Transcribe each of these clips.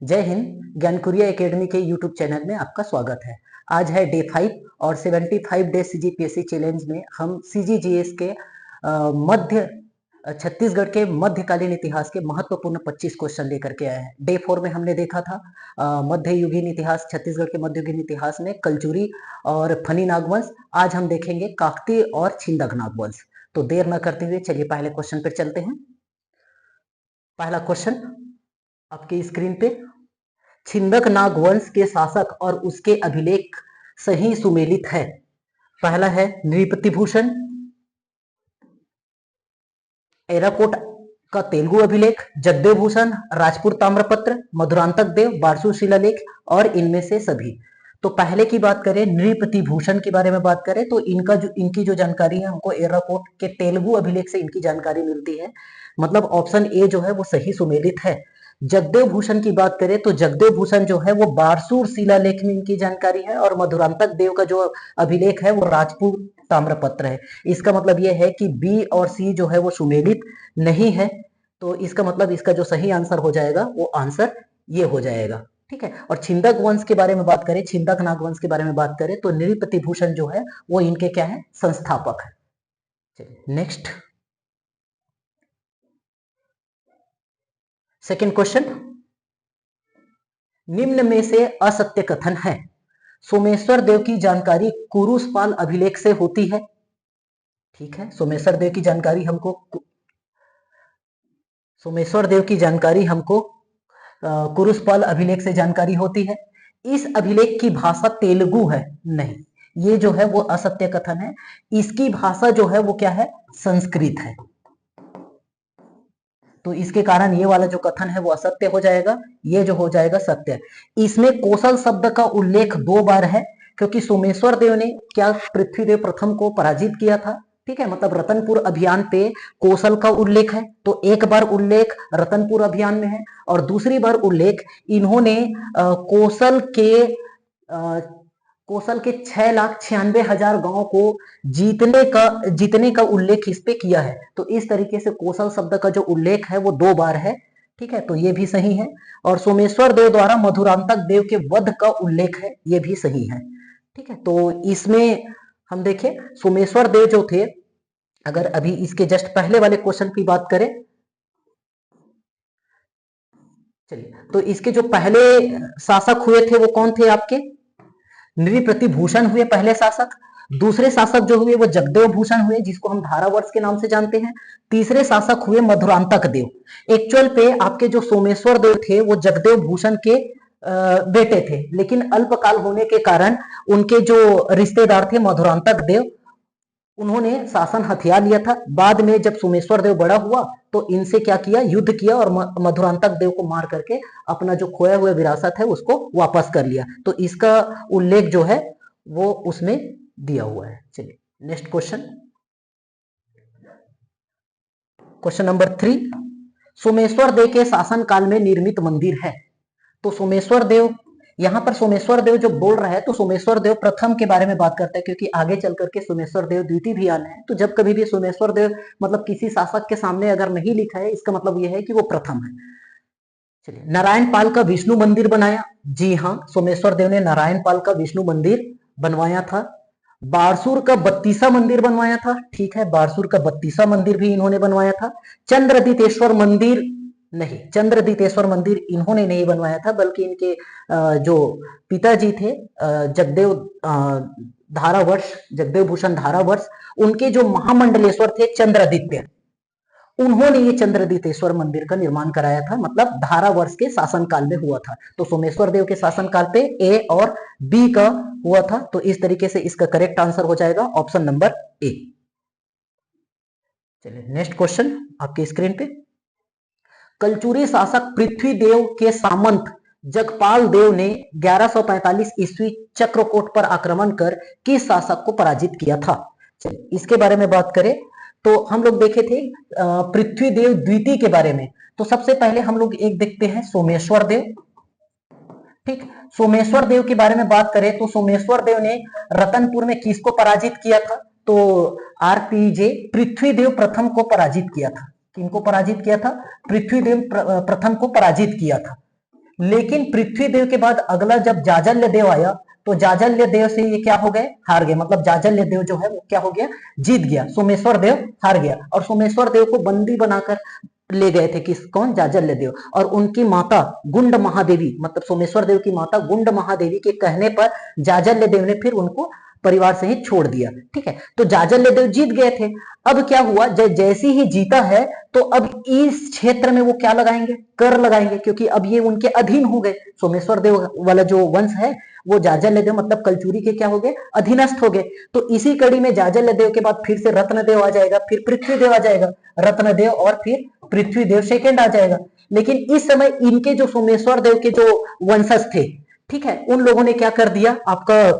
जय हिंद। ज्ञानकुरिया एकेडमी के YouTube channel में आपका स्वागत है। आज है डे 5 और 75 डे सीजीपीएससी चैलेंज में हम सीजीजीएस के मध्य छत्तीसगढ़ के मध्यकालीन इतिहास के महत्वपूर्ण 25 क्वेश्चन लेकर के आए हैं। डे 4 में हमने देखा था मध्ययुगीन इतिहास, छत्तीसगढ़ के मध्ययुगीन इतिहास में कलचुरी और फनी नागवंश। आज हम देखेंगे काकतीय और छिंदक नागवंश। तो देर न करते हुए चलिए पहले क्वेश्चन पर चलते हैं। पहला क्वेश्चन आपकी स्क्रीन पे, छिंदक नागवंश के शासक और उसके अभिलेख सही सुमेलित है। पहला है नृपतिभूषण, एराकोट का तेलुगु अभिलेख, जगदेव भूषण, राजपूत ताम्रपत्र, मधुरांतक देव, बारसूर शिलालेख और इनमें से सभी। तो पहले की बात करें, नृपतिभूषण के बारे में बात करें तो इनकी जो जानकारी है हमको एराकोट के तेलुगु अभिलेख से इनकी जानकारी मिलती है। मतलब ऑप्शन ए जो है वो सही सुमेलित है। जगदेव भूषण की बात करें तो जगदेव भूषण जो है वो बारसूर शिलालेख में इनकी जानकारी है और मधुरांतक देव का जो अभिलेख है वो राजपूत ताम्रपत्र है। इसका मतलब यह है कि बी और सी जो है वो सुमेलित नहीं है। तो इसका मतलब इसका जो सही आंसर हो जाएगा वो आंसर ये हो जाएगा। ठीक है। और छिंदक वंश के बारे में बात करें, छिंदक नागवंश के बारे में बात करें तो नृपतिभूषण जो है वो इनके क्या है, संस्थापक है। चलिए नेक्स्ट, सेकेंड क्वेश्चन, निम्न में से असत्य कथन है। सोमेश्वर देव की जानकारी कुरुषपाल अभिलेख से होती है। ठीक है, सोमेश्वर देव की जानकारी हमको कुरुषपाल अभिलेख से जानकारी होती है। इस अभिलेख की भाषा तेलुगु है। नहीं, ये जो है वो असत्य कथन है। इसकी भाषा जो है वो क्या है, संस्कृत है। तो इसके कारण ये वाला जो कथन है वो असत्य हो जाएगा, ये जो हो जाएगा सत्य। इसमें कौशल शब्द का उल्लेख 2 बार है क्योंकि सोमेश्वर देव ने क्या पृथ्वीदेव प्रथम को पराजित किया था। ठीक है, मतलब रतनपुर अभियान पे कौशल का उल्लेख है। तो एक बार उल्लेख रतनपुर अभियान में है और दूसरी बार उल्लेख इन्होंने कौशल के 6,96,000 गांव को जीतने का उल्लेख इस पे किया है। तो इस तरीके से कौशल शब्द का जो उल्लेख है वो 2 बार है। ठीक है, तो ये भी सही है। और सोमेश्वर देव द्वारा मधुरांतक देव के वध का उल्लेख है, ये भी सही है। ठीक है, तो इसमें हम देखें सोमेश्वर देव जो थे, अगर अभी इसके जस्ट पहले वाले क्वेश्चन की बात करें, चलिए, तो इसके जो पहले शासक हुए थे वो कौन थे आपके, नृपतिभूषण हुए पहले शासक। दूसरे शासक जो हुए वो जगदेव भूषण हुए, जिसको हम धारावर्ष के नाम से जानते हैं। तीसरे शासक हुए मधुरांतक देव। एक्चुअल पे आपके जो सोमेश्वर देव थे वो जगदेव भूषण के बेटे थे, लेकिन अल्पकाल होने के कारण उनके जो रिश्तेदार थे मधुरांतक देव, उन्होंने शासन हथिया लिया था। बाद में जब सोमेश्वर देव बड़ा हुआ तो इनसे क्या किया, युद्ध किया और मधुरांतक देव को मार करके अपना जो खोया हुआ विरासत है उसको वापस कर लिया। तो इसका उल्लेख जो है वो उसमें दिया हुआ है। चलिए next question, question number 3, Someshwar Dev के शासन काल में निर्मित मंदिर है। तो सोमेश्वर देव, यहां पर सोमेश्वर देव जो बोल रहा है तो सोमेश्वर देव प्रथम के बारे में बात करता है, क्योंकि आगे चल करके सोमेश्वर देव द्वितीय भी आना है। तो जब कभी भी सोमेश्वर देव मतलब किसी शासक के सामने अगर नहीं लिखा है, इसका मतलब यह है कि वो प्रथम है। चलिए, नारायण पाल का विष्णु मंदिर बनाया। जी हाँ, सोमेश्वर देव ने नारायण पाल का विष्णु मंदिर बनवाया था। बारसूर का 32वां मंदिर बनवाया था। ठीक है, बारसूर का 32वां मंदिर भी इन्होंने बनवाया था। चंद्रदीतेश्वर मंदिर नहीं, चंद्रदीतेश्वर मंदिर इन्होंने नहीं बनवाया था, बल्कि इनके जो पिताजी थे जगदेव धारावर्ष, जगदेव भूषण धारावर्ष, उनके जो महामंडलेश्वर थे चंद्रदित्य, उन्होंने ये चंद्रदीतेश्वर मंदिर का निर्माण कराया था। मतलब धारावर्ष के शासनकाल में हुआ था। तो सोमेश्वर देव के शासनकाल पे ए और बी का हुआ था। तो इस तरीके से इसका करेक्ट आंसर हो जाएगा ऑप्शन नंबर ए। चलिए नेक्स्ट क्वेश्चन आपकी स्क्रीन पे, कलचुरी शासक पृथ्वीदेव के सामंत जगपाल देव ने 1145 ईस्वी चक्रकोट पर आक्रमण कर किस शासक को पराजित किया था। चलिए इसके बारे में बात करें तो हम लोग देखे थे पृथ्वीदेव द्वितीय के बारे में। तो सबसे पहले हम लोग एक देखते हैं सोमेश्वर देव। ठीक, सोमेश्वर देव के बारे में बात करें तो सोमेश्वर देव ने रतनपुर में किसको पराजित किया था, तो आरपीजे पृथ्वीदेव प्रथम को पराजित किया था। किनको पराजित किया था, पृथ्वीदेव प्रथम को पराजित किया था। लेकिन पृथ्वी देव के बाद अगला जब जाजल्य देव आया तो जाजल्य देव से ये क्या हो गए, हार गए। मतलब जाजल्य देव जो है वो क्या हो गया, जीत गया। सोमेश्वर देव हार गया और सोमेश्वर देव को बंदी बनाकर ले गए थे किस, कौन, जाजल्य देव। और उनकी माता गुंड महादेवी, मतलब सोमेश्वर देव की माता गुंड महादेवी के कहने पर जाजल्य देव ने फिर उनको परिवार से ही छोड़ दिया। ठीक है, तो जाजल्य देव जीत गए थे। अब क्या हुआ, जैसे ही जीता है तो अब इस क्षेत्र में वो क्या लगाएंगे, कर लगाएंगे, क्योंकि अब ये उनके अधीन हो गए। सोमेश्वर देव वाला जो वंश है वो जाजल्य देव मतलब कलचुरी के क्या हो गए, अधीनस्थ हो गए। तो इसी कड़ी में जाजल्य देव के बाद फिर से रत्नदेव आ जाएगा, फिर पृथ्वीदेव आ जाएगा, रत्नदेव और फिर पृथ्वीदेव सेकेंड आ जाएगा। लेकिन इस समय इनके जो सोमेश्वर देव के जो वंशज थे, ठीक है, उन लोगों ने क्या कर दिया, आपका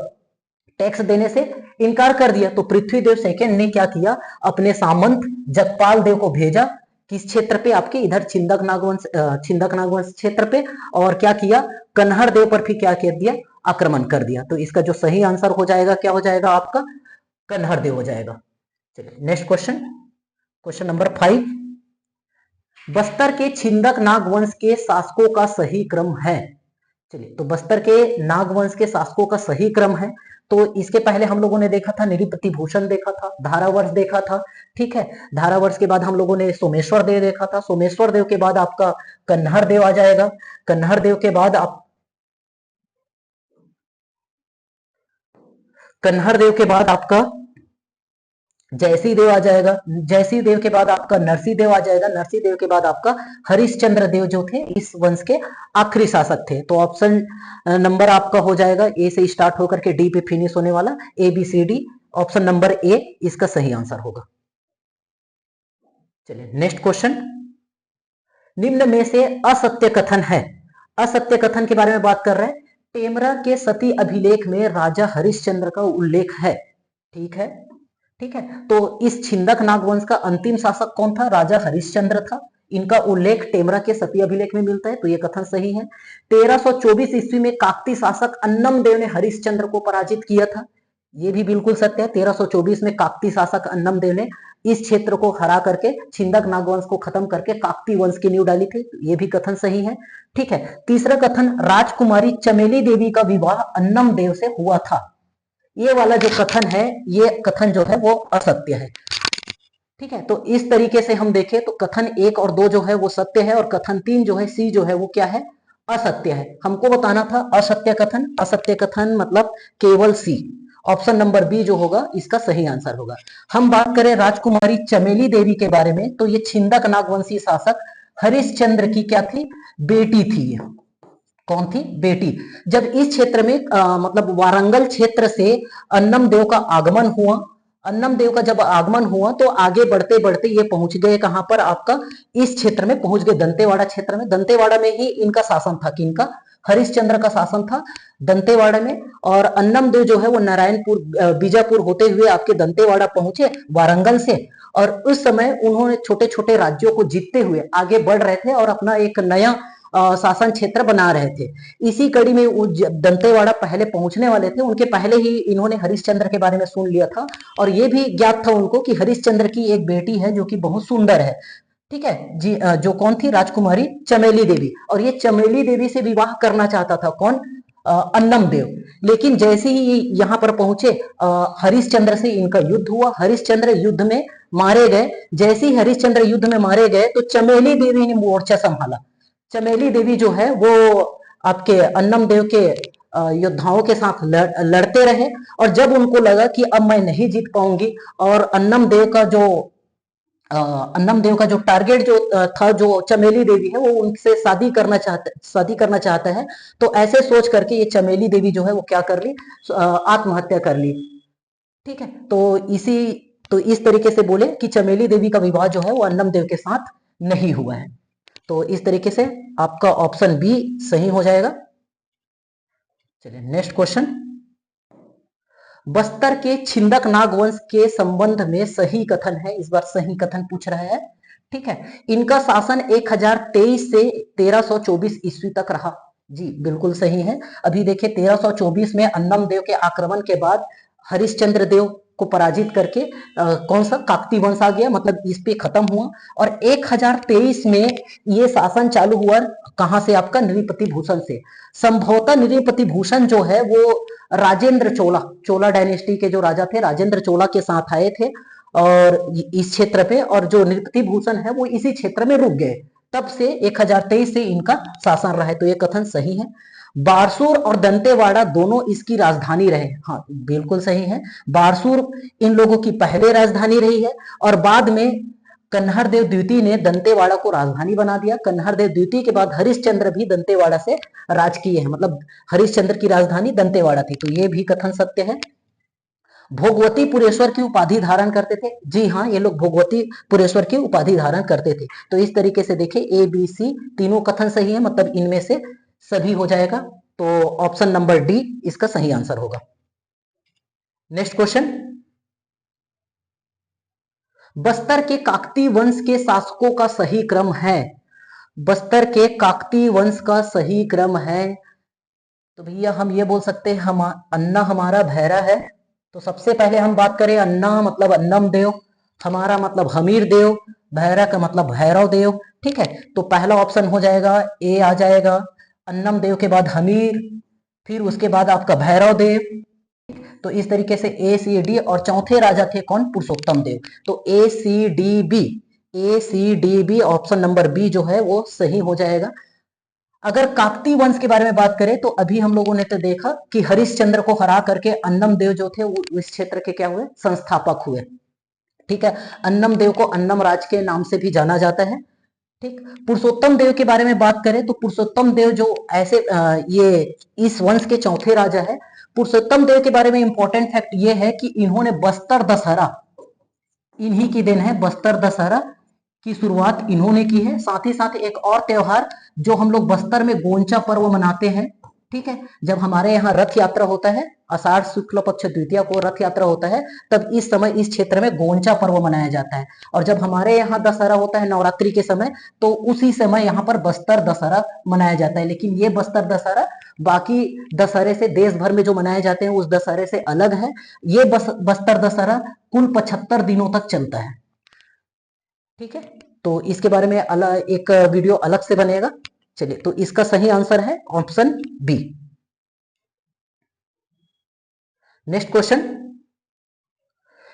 टैक्स देने से इनकार कर दिया। तो पृथ्वीदेव सेकेंड ने क्या किया, अपने सामंत जगपाल देव को भेजा किस क्षेत्र पे, आपके इधर छिंदक नागवंश क्षेत्र पे, और क्या किया, कन्हर देव पर फिर क्या कर दिया, आक्रमण कर दिया। तो इसका जो सही आंसर हो जाएगा क्या हो जाएगा आपका, कन्हर देव हो जाएगा। चलिए next question, question number 5, Bastar के छिंदक नागवंश के शासकों का सही क्रम है। चलिए, तो बस्तर के नागवंश के शासकों का सही क्रम है। तो इसके पहले हम लोगों ने देखा था नृपति भूषण देखा था, धारावर्ष देखा था। ठीक है, धारावर्ष के बाद हम लोगों ने सोमेश्वर देव देखा था, सोमेश्वर देव के बाद आपका कन्हर देव आ जाएगा, कन्हर देव के बाद आप कन्हर देव के बाद आपका जयसी देव आ जाएगा, जयसी देव के बाद आपका नरसी देव आ जाएगा, नरसी देव के बाद आपका हरिश्चंद्र देव जो थे इस वंश के आखिरी शासक थे। तो ऑप्शन नंबर आपका हो जाएगा ए से स्टार्ट होकर के डी पे फिनिश होने वाला, A B C D, option number A इसका सही आंसर होगा। चलिए नेक्स्ट क्वेश्चन, निम्न में से असत्य कथन है। असत्य कथन के बारे में बात कर रहे हैं, टेमरा के सती अभिलेख में राजा हरिश्चंद्र का उल्लेख है। ठीक है, ठीक है, तो इस छिंदक नागवंश का अंतिम शासक कौन था, राजा हरिश्चंद्र था। इनका उल्लेख टेमरा के सती अभिलेख में मिलता है, तो यह कथन सही है। 1324 ईस्वी में काकती शासक अन्नम देव ने हरिश्चंद्र को पराजित किया था, यह भी बिल्कुल सत्य है। 1324 में काकती शासक अन्नम देव ने इस क्षेत्र को हरा करके छिंदक नागवंश को खत्म करके काकती वंश की नींव डाली थी, यह भी कथन सही है। ठीक है, तीसरा कथन, राजकुमारी चमेली देवी का विवाह अन्नम देव से हुआ था, ये वाला जो कथन है, ये कथन जो है वो असत्य है। ठीक है, तो इस तरीके से हम देखें तो कथन 1 और 2 जो है वो सत्य है, और कथन 3 जो है सी जो है वो क्या है, असत्य है। हमको बताना था असत्य कथन, असत्य कथन मतलब केवल सी, ऑप्शन नंबर बी जो होगा इसका सही आंसर होगा। हम बात करें राजकुमारी चमेली देवी के बारे में, तो ये छिंदक नागवंशी शासक हरिश्चंद्र की क्या थी, बेटी थी। कौन थी, बेटी। जब इस क्षेत्र में मतलब वारंगल क्षेत्र से अन्नम देव का आगमन हुआ, अन्नम देव का जब आगमन हुआ तो आगे बढ़ते बढ़ते ये पहुंच गए कहां पर, आपका इस क्षेत्र में पहुंच गए, दंतेवाड़ा क्षेत्र में। दंतेवाड़ा में ही इनका शासन था, किनका, हरिश्चंद्र का शासन था दंतेवाड़ा में। और अन्नम देव जो है वो नारायणपुर बीजापुर होते हुए आपके दंतेवाड़ा पहुंचे वारंगल से, और उस समय उन्होंने छोटे छोटे राज्यों को जीतते हुए आगे बढ़ रहे थे और अपना एक नया शासन क्षेत्र बना रहे थे। इसी कड़ी में दंतेवाड़ा पहले पहुंचने वाले थे, उनके पहले ही इन्होंने हरिश्चंद्र के बारे में सुन लिया था, और ये भी ज्ञात था उनको कि हरिश्चंद्र की एक बेटी है जो कि बहुत सुंदर है। ठीक है जी, जो कौन थी, राजकुमारी चमेली देवी, और ये चमेली देवी से विवाह करना चाहता था कौन, अन्नम देव। लेकिन जैसे ही यहाँ पर पहुंचे हरिश्चंद्र से इनका युद्ध हुआ, हरिश्चंद्र युद्ध में मारे गए। जैसे ही हरिश्चंद्र युद्ध में मारे गए तो चमेली देवी ने मोर्चा संभाला। चमेली देवी जो है वो आपके अन्नम देव के योद्धाओं के साथ लड़ते रहे, और जब उनको लगा कि अब मैं नहीं जीत पाऊंगी, और अन्नम देव का जो टारगेट जो था, जो चमेली देवी है वो उनसे शादी करना चाहता है, तो ऐसे सोच करके ये चमेली देवी जो है वो क्या कर ली, आत्महत्या कर ली। ठीक है, तो इस तरीके से बोले कि चमेली देवी का विवाह जो है वो अन्नम देव के साथ नहीं हुआ है। तो इस तरीके से आपका ऑप्शन बी सही हो जाएगा। चलिए नेक्स्ट क्वेश्चन, बस्तर के छिंदक नागवंश के संबंध में सही कथन है, इस बार सही कथन पूछ रहा है। ठीक है, इनका शासन 1023 से 1324 ईस्वी तक रहा। जी बिल्कुल सही है। अभी देखिए 1324 में अन्नम देव के आक्रमण के बाद हरिश्चंद्र देव को पराजित करके कौन सा काकती वंश आ गया, मतलब इस पे खत्म हुआ। और 1023 में ये शासन चालू हुआ कहां से, आपका नृपति भूषण से। संभवतः नृपति भूषण जो है वो राजेंद्र चोला, चोला डायनेस्टी के जो राजा थे राजेंद्र चोला के साथ आए थे और इस क्षेत्र पे, और जो नृपति भूषण है वो इसी क्षेत्र में रुक गए। तब से 1023 से इनका शासन रहा है, तो ये कथन सही है। बारसूर और दंतेवाड़ा दोनों इसकी राजधानी रहे, हाँ बिल्कुल सही है। बारसूर इन लोगों की पहले राजधानी रही है और बाद में कन्हर देव द्वितीय ने दंतेवाड़ा को राजधानी बना दिया। कन्हर देव द्वितीय के बाद हरिश्चंद्र भी दंतेवाड़ा से राजकीय है, मतलब हरिश्चंद्र की राजधानी दंतेवाड़ा थी, तो ये भी कथन सत्य है। भोगवती पुरेश्वर की उपाधि धारण करते थे, जी हाँ ये लोग भोगवती पुरेश्वर की उपाधि धारण करते थे। तो इस तरीके से देखें ए बी सी तीनों कथन सही है, मतलब इनमें से सभी हो जाएगा, तो ऑप्शन नंबर डी इसका सही आंसर होगा। नेक्स्ट क्वेश्चन, बस्तर के काकती वंश के शासकों का सही क्रम है। बस्तर के काकती वंश का सही क्रम है, तो भैया हम ये बोल सकते हैं हम अन्ना हमारा भैरा है, तो सबसे पहले हम बात करें अन्ना मतलब अन्नम देव, हमारा मतलब हमीर देव, भैरा का मतलब भैरव देव, ठीक है। तो पहला ऑप्शन हो जाएगा ए आ जाएगा, अन्नम देव के बाद हमीर, फिर उसके बाद आपका भैरव देव। तो इस तरीके से ए सी डी, और चौथे राजा थे कौन, पुरुषोत्तम देव। तो A C D B option number B जो है वो सही हो जाएगा। अगर काकती वंश के बारे में बात करें तो अभी हम लोगों ने तो देखा कि हरिश्चंद्र को हरा करके अन्नम देव जो थे वो इस क्षेत्र के क्या हुए, संस्थापक हुए, ठीक है। अन्नम देव को अन्नम राज के नाम से भी जाना जाता है, ठीक। पुरुषोत्तम देव के बारे में बात करें तो पुरुषोत्तम देव जो ऐसे ये इस वंश के चौथे राजा है। पुरुषोत्तम देव के बारे में इंपॉर्टेंट फैक्ट ये है कि इन्होंने बस्तर दशहरा, इन्हीं की देन है, बस्तर दशहरा की शुरुआत इन्होंने की है। साथ ही साथ एक और त्योहार जो हम लोग बस्तर में गोंचा पर्व मनाते हैं, ठीक है, जब हमारे यहाँ रथ यात्रा होता है, आषाढ़ शुक्ल पक्ष द्वितीया को रथ यात्रा होता है, तब इस समय इस क्षेत्र में गोंचा पर्व मनाया जाता है। और जब हमारे यहाँ दशहरा होता है नवरात्रि के समय, तो उसी समय यहाँ पर बस्तर दशहरा मनाया जाता है। लेकिन ये बस्तर दशहरा बाकी दशहरे से देश भर में जो मनाए जाते हैं उस दशहरे से अलग है। ये बस्तर दशहरा कुल 75 दिनों तक चलता है, ठीक है। तो इसके बारे में अलग एक वीडियो अलग से बनेगा। चलिए, तो इसका सही आंसर है ऑप्शन बी। नेक्स्ट क्वेश्चन,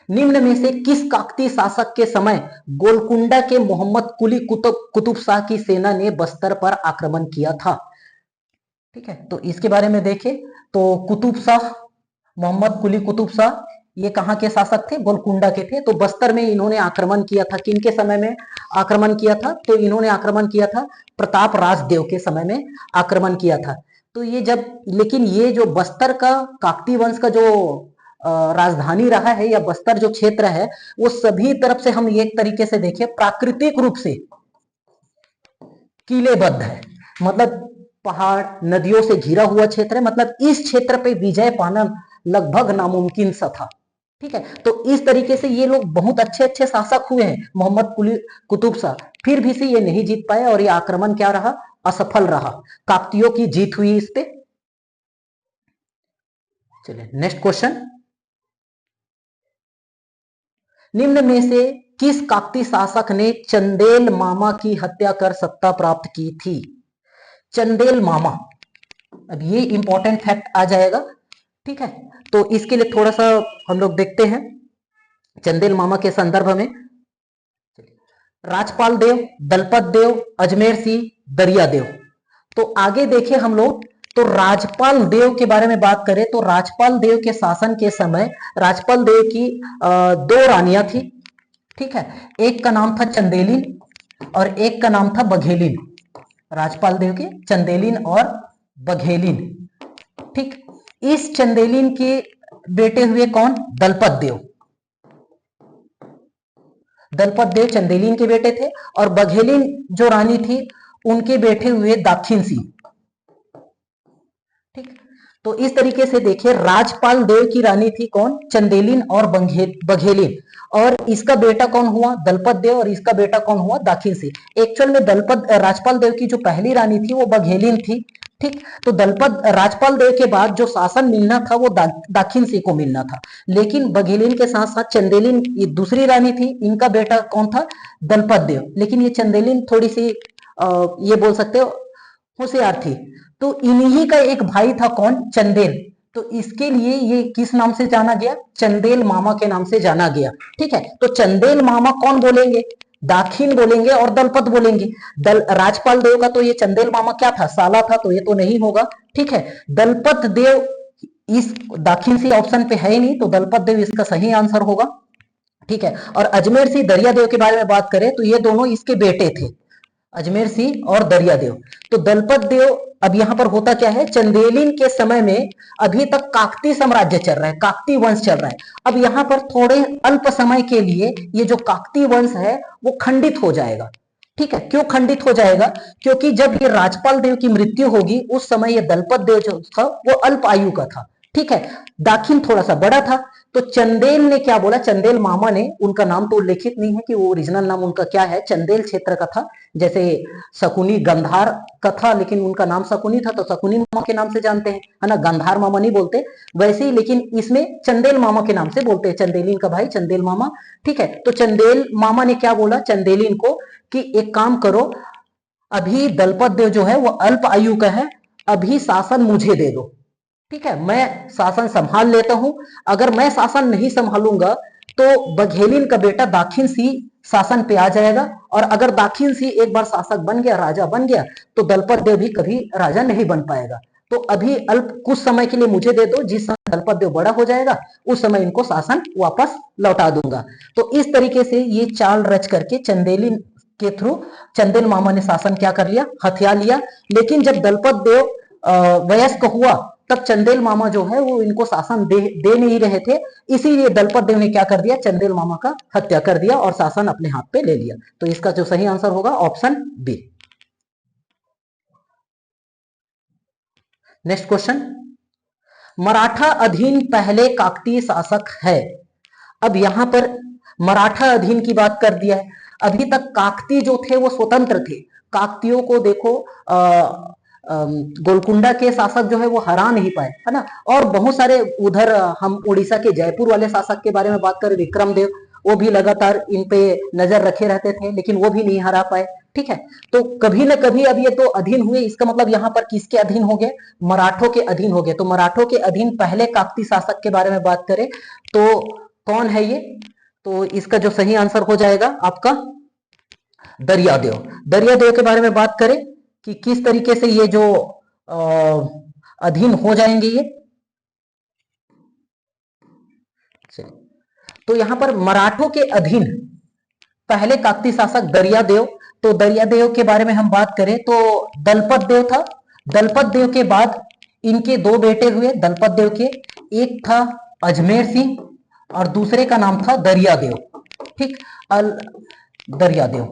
निम्न में से किस काकती शासक के समय गोलकुंडा के मोहम्मद कुली कुतुब शाह की सेना ने बस्तर पर आक्रमण किया था, ठीक है। तो इसके बारे में देखें तो कुतुब शाह, मोहम्मद कुली कुतुब शाह ये कहाँ के शासक थे, गोलकुंडा के थे। तो बस्तर में इन्होंने आक्रमण किया था, किनके समय में आक्रमण किया था, तो इन्होंने आक्रमण किया था प्रताप राजदेव के समय में आक्रमण किया था। तो ये जब, लेकिन ये जो बस्तर का काकती वंश का जो राजधानी रहा है या बस्तर जो क्षेत्र है वो सभी तरफ से हम एक तरीके से देखें प्राकृतिक रूप से किलेबद्ध है, मतलब पहाड़ नदियों से घिरा हुआ क्षेत्र है, मतलब इस क्षेत्र पे विजय पाना लगभग नामुमकिन सा था, ठीक है। तो इस तरीके से ये लोग बहुत अच्छे अच्छे शासक हुए हैं मोहम्मद कुली कुतुब शाह, फिर भी से ये नहीं जीत पाए और ये आक्रमण क्या रहा, असफल रहा, काकतियों की जीत हुई इस पे। चलिए नेक्स्ट क्वेश्चन, निम्न में से किस काकती शासक ने चंदेल मामा की हत्या कर सत्ता प्राप्त की थी। चंदेल मामा, अब ये इंपॉर्टेंट फैक्ट आ जाएगा, ठीक है। तो इसके लिए थोड़ा सा हम लोग देखते हैं चंदेल मामा के संदर्भ में। राजपाल देव, दलपत देव, अजमेर सिंह, दरिया देव। तो आगे देखें हम लोग, तो राजपाल देव के बारे में बात करें तो राजपाल देव के शासन के समय राजपाल देव की 2 रानियां थी, ठीक है। एक का नाम था चंदेलिन और एक का नाम था बघेलिन। राजपाल देव के चंदेलिन और बघेलिन, ठीक। इस चंदेलिन के बेटे हुए कौन, दलपत देव। दलपत देव चंदेलिन के बेटे थे और बघेलिन जो रानी थी उनके बेटे हुए दाखिन सिंह, ठीक। तो इस तरीके से देखिए राजपाल देव की रानी थी कौन, चंदेलिन और बघेलिन, और इसका बेटा कौन हुआ, दलपत देव, और इसका बेटा कौन हुआ, दाखिन सिंह। एक्चुअल में राजपाल देव की जो पहली रानी थी वो बघेलिन थी, ठीक, तो दलपत राजपाल देव के बाद जो शासन मिलना था वो दाखिन सिंह को मिलना था, लेकिन बघेलिन के साथ साथ चंदेलिन ये दूसरी रानी थी, इनका बेटा कौन था, दलपत देव, लेकिन ये चंदेलिन थोड़ी सी ये बोल सकते हो होशियार थी, तो इन्हीं का एक भाई था कौन, चंदेल, तो इसके लिए ये किस नाम से जाना गया, चंदेल मामा के नाम से जाना गया। ठीक है, तो चंदेल मामा कौन बोलेंगे, दाखिन बोलेंगे और दलपत बोलेंगे। राजपाल देव का तो ये चंदेल मामा क्या था, साला था, तो ये तो नहीं होगा। ठीक है, दलपत देव इस दाखिन से ऑप्शन पे है ही नहीं, तो दलपत देव इसका सही आंसर होगा। ठीक है, और अजमेर सिंह दरिया देव के बारे में बात करें तो ये दोनों इसके बेटे थे, अजमेर सिंह और दरिया देव। तो दलपत देव, अब यहां पर होता क्या है, चंदेलिन के समय में अभी तक काकती साम्राज्य चल रहा है, काकती वंश चल रहा है। अब यहां पर थोड़े अल्प समय के लिए ये जो काकती वंश है वो खंडित हो जाएगा। ठीक है, क्यों खंडित हो जाएगा, क्योंकि जब ये राजपाल देव की मृत्यु होगी उस समय ये दलपत देव जो था वो अल्प आयु का था। ठीक है, दाखिन थोड़ा सा बड़ा था, तो चंदेल ने क्या बोला, चंदेल मामा ने, उनका नाम तो उल्लेखित नहीं है कि वो ओरिजिनल नाम उनका क्या है, चंदेल क्षेत्र का था, जैसे शकुनी गंधार का था लेकिन उनका नाम शकुनी था तो शकुनी मामा के नाम से जानते हैं, है ना, गंधार मामा नहीं बोलते वैसे ही, लेकिन इसमें चंदेल मामा के नाम से बोलते हैं, चंदेलिन का भाई चंदेल मामा। ठीक है, तो चंदेल मामा ने क्या बोला चंदेलिन को कि एक काम करो, अभी दलपत देव जो है वो अल्प आयु का है, अभी शासन मुझे दे दो। ठीक है, मैं शासन संभाल लेता हूं, अगर मैं शासन नहीं संभालूंगा तो बघेलिन का बेटा दाखिन सिंह शासन पे आ जाएगा, और अगर दाखिन सिंह एक बार शासक बन गया, राजा बन गया, तो दलपत देव भी कभी राजा नहीं बन पाएगा। तो अभी अल्प कुछ समय के लिए मुझे दे दो, जिस समय दलपत देव बड़ा हो जाएगा उस समय इनको शासन वापस लौटा दूंगा। तो इस तरीके से ये चाल रच करके चंदेलिन के थ्रू चंदेल मामा ने शासन क्या कर लिया, हथिया लिया। लेकिन जब दलपत देव वयस्क हुआ तब चंदेल मामा जो है वो इनको शासन दे नहीं रहे थे, इसीलिए दलपत देव ने क्या कर दिया, चंदेल मामा का हत्या कर दिया और शासन अपने हाथ पे ले लिया। तो इसका जो सही आंसर होगा option B. Next question, Maratha अधीन पहले काकतीय शासक है। अब यहां पर मराठा अधीन की बात कर दिया है, अभी तक काकती जो थे वो स्वतंत्र थे, काकतियों को देखो गोलकुंडा के शासक जो है वो हरा नहीं पाए, है ना, और बहुत सारे उधर हम उड़ीसा के जयपुर वाले शासक के बारे में बात करें, विक्रम देव, वो भी लगातार इन पे नजर रखे रहते थे लेकिन वो भी नहीं हरा पाए। ठीक है, तो कभी ना कभी अब ये तो अधीन हुए, इसका मतलब यहाँ पर किसके अधीन हो गए, मराठों के अधीन हो गए। तो मराठों के अधीन पहले काकती शासक के बारे में बात करें तो कौन है ये, तो इसका जो सही आंसर हो जाएगा आपका दरियादेव। दरियादेव के बारे में बात करें कि किस तरीके से ये जो अधीन हो जाएंगे ये, तो यहां पर मराठों के अधीन पहले काकती शासक दरियादेव। तो दरियादेव के बारे में हम बात करें तो दलपत देव था, दलपत देव के बाद इनके दो बेटे हुए दलपत देव के, एक था अजमेर सिंह और दूसरे का नाम था दरियादेव। ठीक, दरियादेव,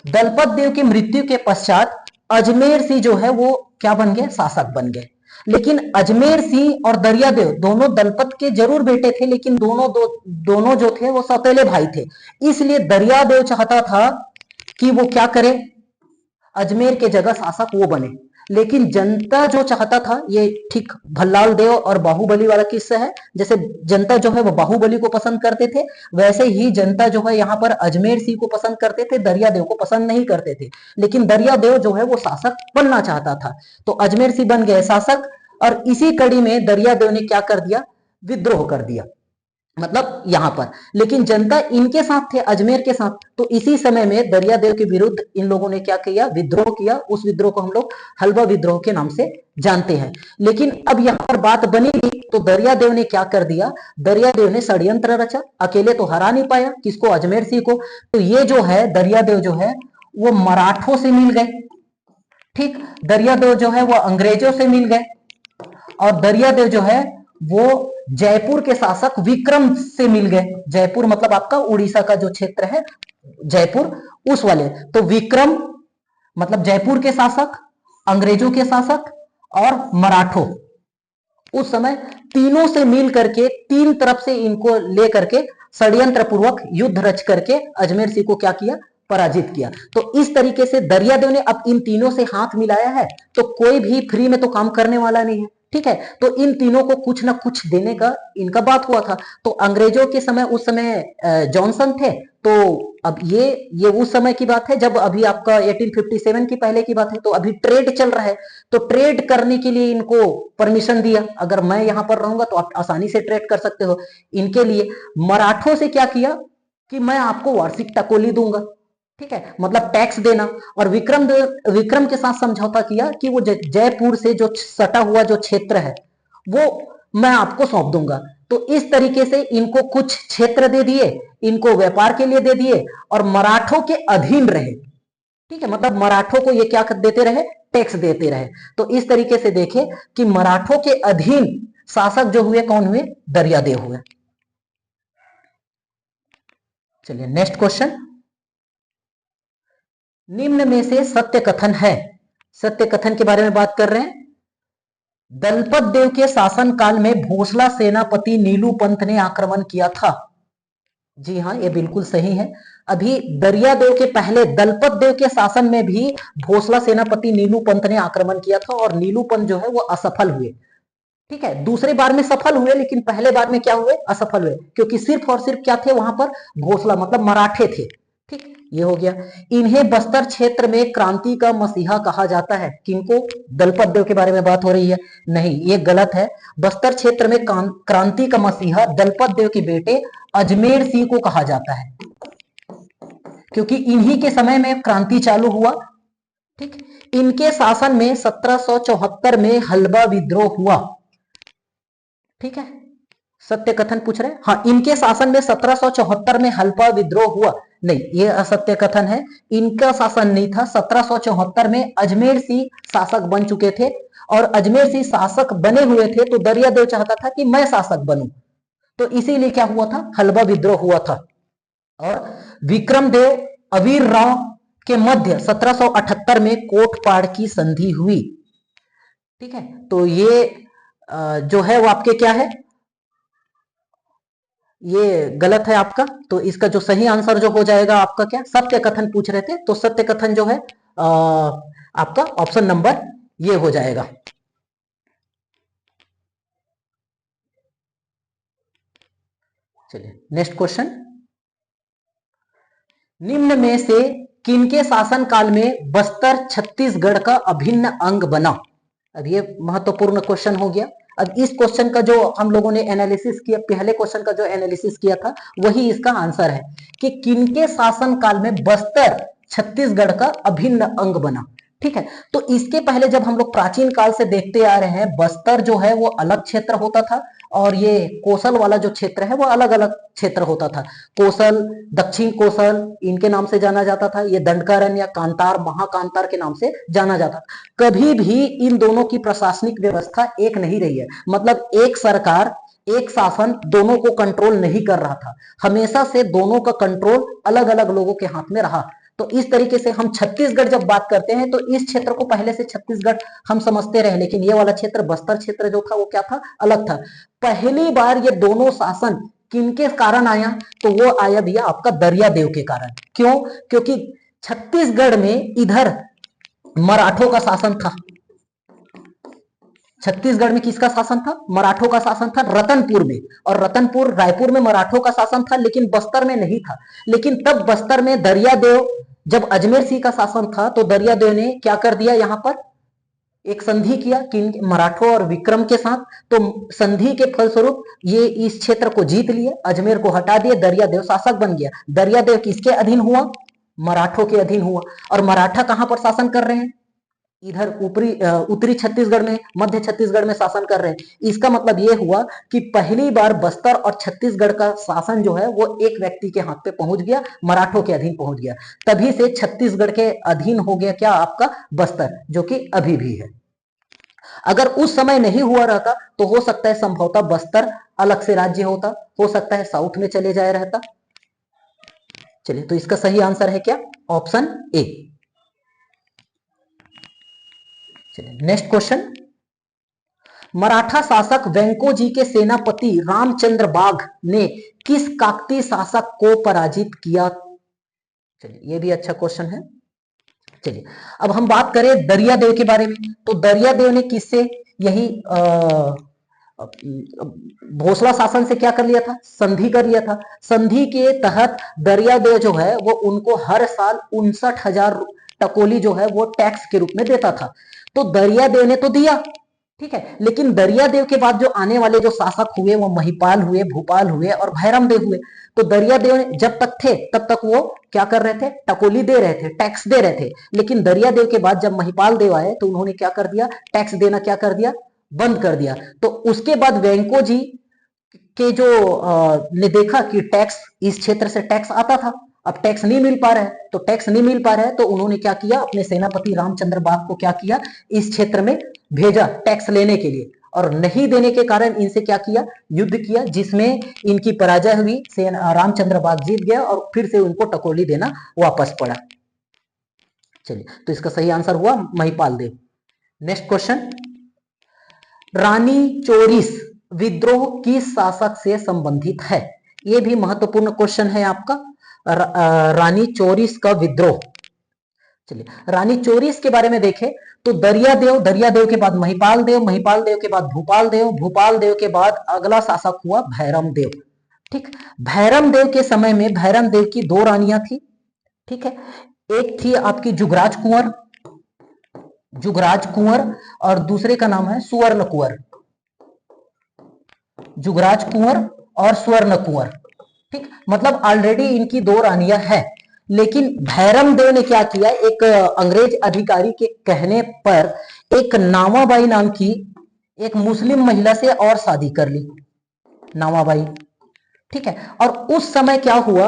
दलपत देव की मृत्यु के पश्चात अजमेर सिंह जो है वो क्या बन गए, शासक बन गए। लेकिन अजमेर सिंह और दरियादेव दोनों दलपत के जरूर बेटे थे, लेकिन दोनों जो थे वो सौतेले भाई थे, इसलिए दरियादेव चाहता था कि वो क्या करे, अजमेर के जगह शासक वो बने। लेकिन जनता जो चाहता था, ये ठीक भल्लाल देव और बाहुबली वाला किस्सा है, जैसे जनता जो है वो बाहुबली को पसंद करते थे, वैसे ही जनता जो है यहाँ पर अजमेर सिंह को पसंद करते थे, दरियादेव को पसंद नहीं करते थे। लेकिन दरियादेव जो है वो शासक बनना चाहता था, तो अजमेर सिंह बन गए शासक, और इसी कड़ी में दरियादेव ने क्या कर दिया, विद्रोह कर दिया, मतलब यहां पर। लेकिन जनता इनके साथ थे, अजमेर के साथ, तो इसी समय में दरियादेव के विरुद्ध इन लोगों ने क्या किया, विद्रोह किया। उस विद्रोह को हम लोग हलवा विद्रोह के नाम से जानते हैं। लेकिन अब यहां पर बात बनेगी तो दरियादेव ने क्या कर दिया, दरियादेव ने षड्यंत्र रचा, अकेले तो हरा नहीं पाया किसको, अजमेर सिंह को। तो ये जो है दरियादेव जो है वो मराठों से मिल गए, ठीक, दरियादेव जो है वो अंग्रेजों से मिल गए, और दरियादेव जो है वो जयपुर के शासक विक्रम से मिल गए। जयपुर मतलब आपका उड़ीसा का जो क्षेत्र है जयपुर, उस वाले, तो विक्रम मतलब जयपुर के शासक, अंग्रेजों के शासक और मराठों, उस समय तीनों से मिल करके तीन तरफ से इनको लेकर के षड्यंत्र पूर्वक युद्ध रच करके अजमेर सिंह को क्या किया, पराजित किया। तो इस तरीके से दरियादेव ने अब इन तीनों से हाथ मिलाया है, तो कोई भी फ्री में तो काम करने वाला नहीं है, ठीक है। तो इन तीनों को कुछ ना कुछ देने का इनका बात हुआ था। तो अंग्रेजों के समय, उस समय जॉनसन थे, तो अब ये उस समय की बात है जब अभी आपका 1857 की पहले की बात है। तो अभी ट्रेड चल रहा है, तो ट्रेड करने के लिए इनको परमिशन दिया, अगर मैं यहां पर रहूंगा तो आप आसानी से ट्रेड कर सकते हो। इनके लिए मराठों से क्या किया कि मैं आपको वार्षिक टकोली दूंगा, ठीक है, मतलब टैक्स देना। और विक्रम के साथ समझौता किया कि वो जयपुर से जो सटा हुआ जो क्षेत्र है वो मैं आपको सौंप दूंगा। तो इस तरीके से इनको कुछ क्षेत्र दे दिए, इनको व्यापार के लिए दे दिए, और मराठों के अधीन रहे, ठीक है, मतलब मराठों को ये क्या देते रहे, टैक्स देते रहे। तो इस तरीके से देखे कि मराठों के अधीन शासक जो हुए कौन हुए, दरियादेव हुए। चलिए नेक्स्ट क्वेश्चन, निम्न में से सत्य कथन है। सत्य कथन के बारे में बात कर रहे हैं। दलपत देव के शासन काल में भोसला सेनापति नीलू पंत ने आक्रमण किया था। जी हाँ, ये बिल्कुल सही है। अभी दरियादेव के पहले दलपत देव के शासन में भी भोसला सेनापति नीलू पंत ने आक्रमण किया था, और नीलू पंत जो है वो असफल हुए, ठीक है। दूसरे बार में सफल हुए, लेकिन पहले बार में क्या हुए, असफल हुए, क्योंकि सिर्फ और सिर्फ क्या थे वहां पर, भोसला मतलब मराठे थे, ठीक। ये हो गया। इन्हें बस्तर क्षेत्र में क्रांति का मसीहा कहा जाता है। किनको, दलपत देव के बारे में बात हो रही है, नहीं, ये गलत है। बस्तर क्षेत्र में क्रांति का मसीहा दलपत देव के बेटे अजमेर सिंह को कहा जाता है, क्योंकि इन्हीं के समय में क्रांति चालू हुआ, ठीक। इनके शासन में 1774 में हलवा विद्रोह हुआ, ठीक है। सत्य कथन पूछ रहे हैं, हाँ, इनके शासन में 1774 में हल्पा विद्रोह हुआ। नहीं, ये असत्य कथन है, इनका शासन नहीं था। 1774 में अजमेर सिंह शासक बन चुके थे, और अजमेर सिंह शासक बने हुए थे, तो दरियादेव चाहता था कि मैं शासक बनूं, तो इसीलिए क्या हुआ था, हलवा विद्रोह हुआ था। और विक्रमदेव अवीर राव के मध्य 1778 में कोटपाड़ की संधि हुई, ठीक है। तो ये जो है वो आपके क्या है, ये गलत है आपका। तो इसका जो सही आंसर जो हो जाएगा आपका क्या, सत्य कथन पूछ रहे थे, तो सत्य कथन जो है आपका ऑप्शन नंबर ये हो जाएगा। चलिए नेक्स्ट क्वेश्चन, निम्न में से किनके शासनकाल में बस्तर छत्तीसगढ़ का अभिन्न अंग बना। अब ये महत्वपूर्ण क्वेश्चन हो गया। अब इस क्वेश्चन का जो हम लोगों ने एनालिसिस किया, पहले क्वेश्चन का जो एनालिसिस किया था वही इसका आंसर है कि किनके शासन काल में बस्तर छत्तीसगढ़ का अभिन्न अंग बना, ठीक है। तो इसके पहले जब हम लोग प्राचीन काल से देखते आ रहे हैं, बस्तर जो है वो अलग क्षेत्र होता था, और ये कोसल वाला जो क्षेत्र है वो अलग अलग क्षेत्र होता था। कोसल, दक्षिण कोसल इनके नाम से जाना जाता था, ये दंडकारण्य या कांतार, महाकांतार के नाम से जाना जाता था। कभी भी इन दोनों की प्रशासनिक व्यवस्था एक नहीं रही है, मतलब एक सरकार, एक शासन दोनों को कंट्रोल नहीं कर रहा था, हमेशा से दोनों का कंट्रोल अलग अलग लोगों के हाथ में रहा। तो इस तरीके से हम छत्तीसगढ़ जब बात करते हैं तो इस क्षेत्र को पहले से छत्तीसगढ़ हम समझते रहे, लेकिन ये वाला क्षेत्र बस्तर क्षेत्र जो था वो क्या था, अलग था। पहली बार ये दोनों शासन किनके कारण आया, तो वो आया भैया आपका दरियादेव के कारण। क्यों, क्योंकि छत्तीसगढ़ में इधर मराठों का शासन था, छत्तीसगढ़ में किसका शासन था, मराठों का शासन था रतनपुर में, और रतनपुर रायपुर में मराठों का शासन था, लेकिन बस्तर में नहीं था। लेकिन तब बस्तर में दरियादेव, जब अजमेर सिंह का शासन था, तो दरियादेव ने क्या कर दिया, यहां पर एक संधि किया किन, मराठों और विक्रम के साथ। तो संधि के फलस्वरूप ये इस क्षेत्र को जीत लिए, अजमेर को हटा दिए, दरियादेव शासक बन गया। दरियादेव किसके अधीन हुआ, मराठों के अधीन हुआ। और मराठा कहां पर शासन कर रहे हैं, इधर उत्तरी छत्तीसगढ़ में, मध्य छत्तीसगढ़ में शासन कर रहे हैं। इसका मतलब यह हुआ कि पहली बार बस्तर और छत्तीसगढ़ का शासन जो है वो एक व्यक्ति के हाथ पे पहुंच गया, मराठों के अधीन पहुंच गया। तभी से छत्तीसगढ़ के अधीन हो गया क्या, आपका बस्तर, जो कि अभी भी है। अगर उस समय नहीं हुआ रहता तो हो सकता है संभवतः बस्तर अलग से राज्य होता, हो सकता है साउथ में चले जाया रहता। चलिए, तो इसका सही आंसर है क्या, ऑप्शन ए। चलिए नेक्स्ट क्वेश्चन, मराठा शासक वेंकोजी के सेनापति रामचंद्र बाघ ने किस काकतीय शासक को पराजित किया। चलिए, ये भी अच्छा क्वेश्चन है। चलिए, अब हम बात करें दरियादेव के बारे में। तो दरियादेव ने किससे यही भोसला शासन से क्या कर लिया था, संधि कर लिया था। संधि के तहत दरियादेव जो है वो उनको हर साल 59,000 टकोली जो है वो टैक्स के रूप में देता था। तो दरियादेव ने तो दिया, ठीक है, लेकिन दरियादेव के बाद जो आने वाले जो शासक हुए वो महिपाल हुए, भूपाल हुए और भैरमदेव हुए। तो दरियादेव जब तक थे तब तक वो क्या कर रहे थे, टकोली दे रहे थे, टैक्स दे रहे थे। लेकिन दरियादेव के बाद जब महिपाल देव आए तो उन्होंने क्या कर दिया, टैक्स देना क्या कर दिया, बंद कर दिया। तो उसके बाद वेंको जी के जो ने देखा कि टैक्स, इस क्षेत्र से टैक्स आता था, अब टैक्स नहीं मिल पा रहा है। तो टैक्स नहीं मिल पा रहा है तो उन्होंने क्या किया, अपने सेनापति रामचंद्र बाग को क्या किया, इस क्षेत्र में भेजा टैक्स लेने के लिए। और नहीं देने के कारण इनसे क्या किया, युद्ध किया, जिसमें इनकी पराजय हुई, रामचंद्र बाग जीत गया और फिर से उनको टकोली देना वापस पड़ा। चलिए, तो इसका सही आंसर हुआ महिपाल देव। नेक्स्ट क्वेश्चन, रानी चोरिस विद्रोह किस शासक से संबंधित है? यह भी महत्वपूर्ण क्वेश्चन है आपका। रानी चोरिस का विद्रोह। चलिए, रानी चोरिस के बारे में देखें तो दरियादेव, दरियादेव के बाद महिपाल देव, महिपाल देव के बाद भूपाल देव, भूपाल देव के बाद अगला शासक हुआ भैरम देव। ठीक, भैरम देव के समय में भैरम देव की दो रानियां थी, ठीक है। एक थी आपकी जुगराज कुंवर, जुगराज कुंवर, और दूसरे का नाम है सुवर्ण कुंवर, जुगराज कुंवर और स्वर्ण कुंवर। ठीक, मतलब ऑलरेडी इनकी दो रानियां हैं। लेकिन भैरम देव ने क्या किया, एक अंग्रेज अधिकारी के कहने पर एक नामाबाई नाम की एक मुस्लिम महिला से और शादी कर ली, नामाबाई। ठीक है, और उस समय क्या हुआ,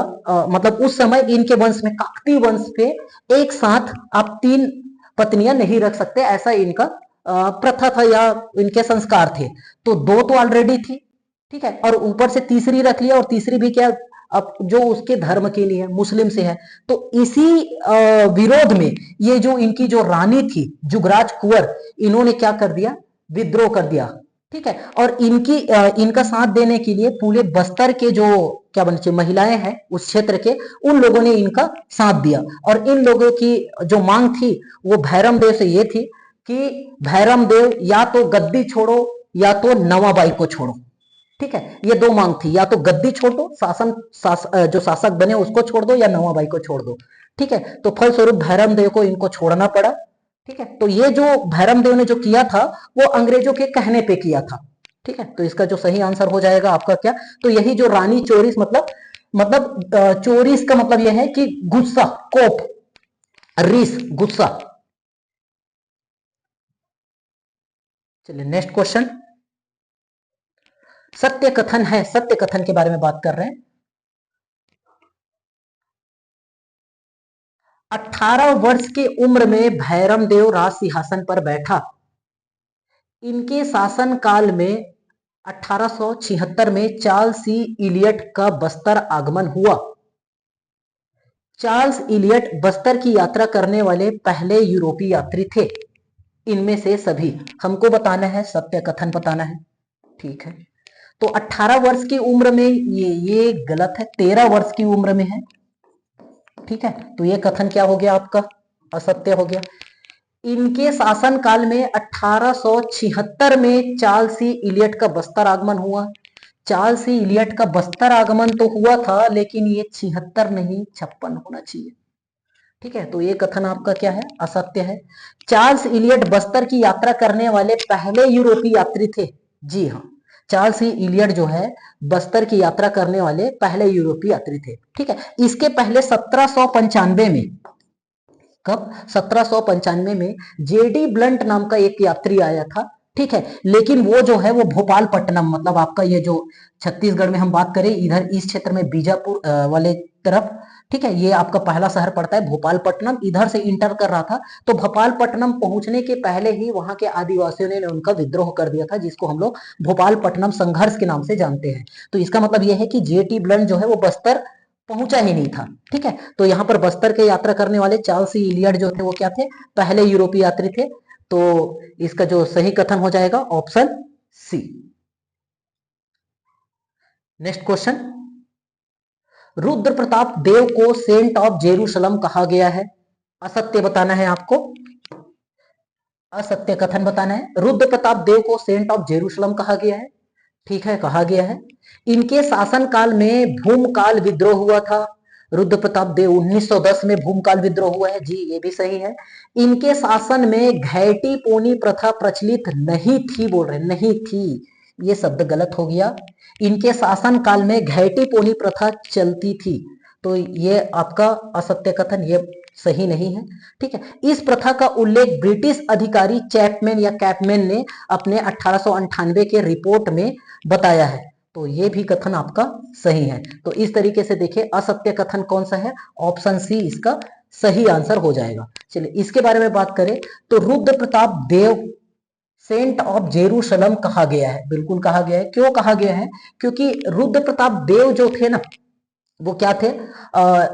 मतलब उस समय इनके वंश में, काकती वंश पे एक साथ आप 3 पत्नियां नहीं रख सकते, ऐसा इनका प्रथा था या इनके संस्कार थे। तो 2 तो ऑलरेडी थी, ठीक है, और ऊपर से तीसरी रख लिया, और तीसरी भी क्या, अब जो उसके धर्म के लिए मुस्लिम से है। तो इसी विरोध में ये जो इनकी जो रानी थी जुगराज कुंवर, इन्होंने क्या कर दिया, विद्रोह कर दिया। ठीक है, और इनका साथ देने के लिए पूरे बस्तर के जो क्या बनते महिलाएं हैं उस क्षेत्र के, उन लोगों ने इनका साथ दिया। और इन लोगों की जो मांग थी वो भैरम देव से ये थी कि भैरम देव या तो गद्दी छोड़ो या तो नवाबाई को छोड़ो। ठीक है, ये दो मांग थी, या तो गद्दी छोड़ दो, जो शासक बने उसको छोड़ दो, या नवाबाई को छोड़ दो। ठीक है, तो फलस्वरूप भैरम देव को इनको छोड़ना पड़ा। ठीक है, तो ये जो भैरम देव ने जो किया था वो अंग्रेजों के कहने पे किया था। ठीक है, तो इसका जो सही आंसर हो जाएगा आपका क्या, तो यही जो रानी चोरिस, मतलब चोरिस का मतलब यह है कि गुस्सा, कोप, रीस, गुस्सा। चलिए, नेक्स्ट क्वेश्चन, सत्य कथन है, सत्य कथन के बारे में बात कर रहे हैं। 18 वर्ष की उम्र में भैरम देव राज सिंहासन पर बैठा। इनके शासन काल में 1876 में चार्ल्स सी इलियट का बस्तर आगमन हुआ। चार्ल्स इलियट बस्तर की यात्रा करने वाले पहले यूरोपीय यात्री थे। इनमें से सभी हमको बताना है, सत्य कथन बताना है। ठीक है, तो 18 वर्ष की उम्र में, ये गलत है, 13 वर्ष की उम्र में है। ठीक है, तो ये कथन क्या हो गया आपका, असत्य हो गया। इनके शासन काल में 1876 में चार्ल्स सी इलियट का बस्तर आगमन हुआ। चार्ल्स सी इलियट का बस्तर आगमन तो हुआ था, लेकिन ये 76 नहीं 56 होना चाहिए। ठीक है, तो ये कथन आपका क्या है, असत्य है। चार्ल्स इलियट बस्तर की यात्रा करने वाले पहले यूरोपीय यात्री थे। जी हाँ, चार्ल्स इलियट जो है बस्तर की यात्रा करने वाले पहले यूरोपीय यात्री थे। ठीक है, इसके पहले 1795 में, कब, 1795 में जेडी ब्लंट नाम का एक यात्री आया था। ठीक है, लेकिन वो जो है वो भोपालपट्टनम, मतलब आपका ये जो छत्तीसगढ़ में हम बात करें, इधर इस क्षेत्र में बीजापुर वाले तरफ, ठीक है, ये आपका पहला शहर पड़ता है भोपालपट्टनम, इधर से इंटर कर रहा था। तो भोपालपट्टनम पहुंचने के पहले ही वहां के आदिवासियों ने उनका विद्रोह कर दिया था, जिसको हम लोग भोपालपट्टनम संघर्ष के नाम से जानते हैं। तो इसका मतलब यह है कि जेटी ब्लंट जो है वो बस्तर पहुंचा ही नहीं था। ठीक है, तो यहां पर बस्तर के यात्रा करने वाले चार्ल्स इलियट जो थे वो क्या थे, पहले यूरोपीय यात्री थे। तो इसका जो सही कथन हो जाएगा option C. Next question, Rudra Pratap Dev को सेंट ऑफ जेरूशलम कहा गया है। असत्य बताना है आपको, असत्य कथन बताना है। रुद्र प्रताप देव को सेंट ऑफ जेरूशलम कहा गया है, ठीक है, कहा गया है। इनके शासनकाल में भूमकाल विद्रोह हुआ था। रुद्र प्रताप देव 1910 में भूमकाल विद्रोह हुआ है, जी ये भी सही है। इनके शासन में घैटी पोनी प्रथा प्रचलित नहीं थी, बोल रहे नहीं थी, ये शब्द गलत हो गया। इनके शासन काल में घैटी पोनी प्रथा चलती थी, तो ये आपका असत्य कथन, ये सही नहीं है, ठीक है। इस प्रथा का उल्लेख ब्रिटिश अधिकारी चैपमैन या कैपमैन ने अपने 1898 के रिपोर्ट में बताया है, तो ये भी कथन आपका सही है। तो इस तरीके से देखिए असत्य कथन कौन सा है, ऑप्शन सी इसका सही आंसर हो जाएगा। चलिए इसके बारे में बात करें तो रुद्र प्रताप देव सेंट ऑफ जेरूशलम कहा गया है, बिल्कुल कहा गया है। क्यों कहा गया है, क्योंकि रुद्र प्रताप देव जो थे ना, वो क्या थे,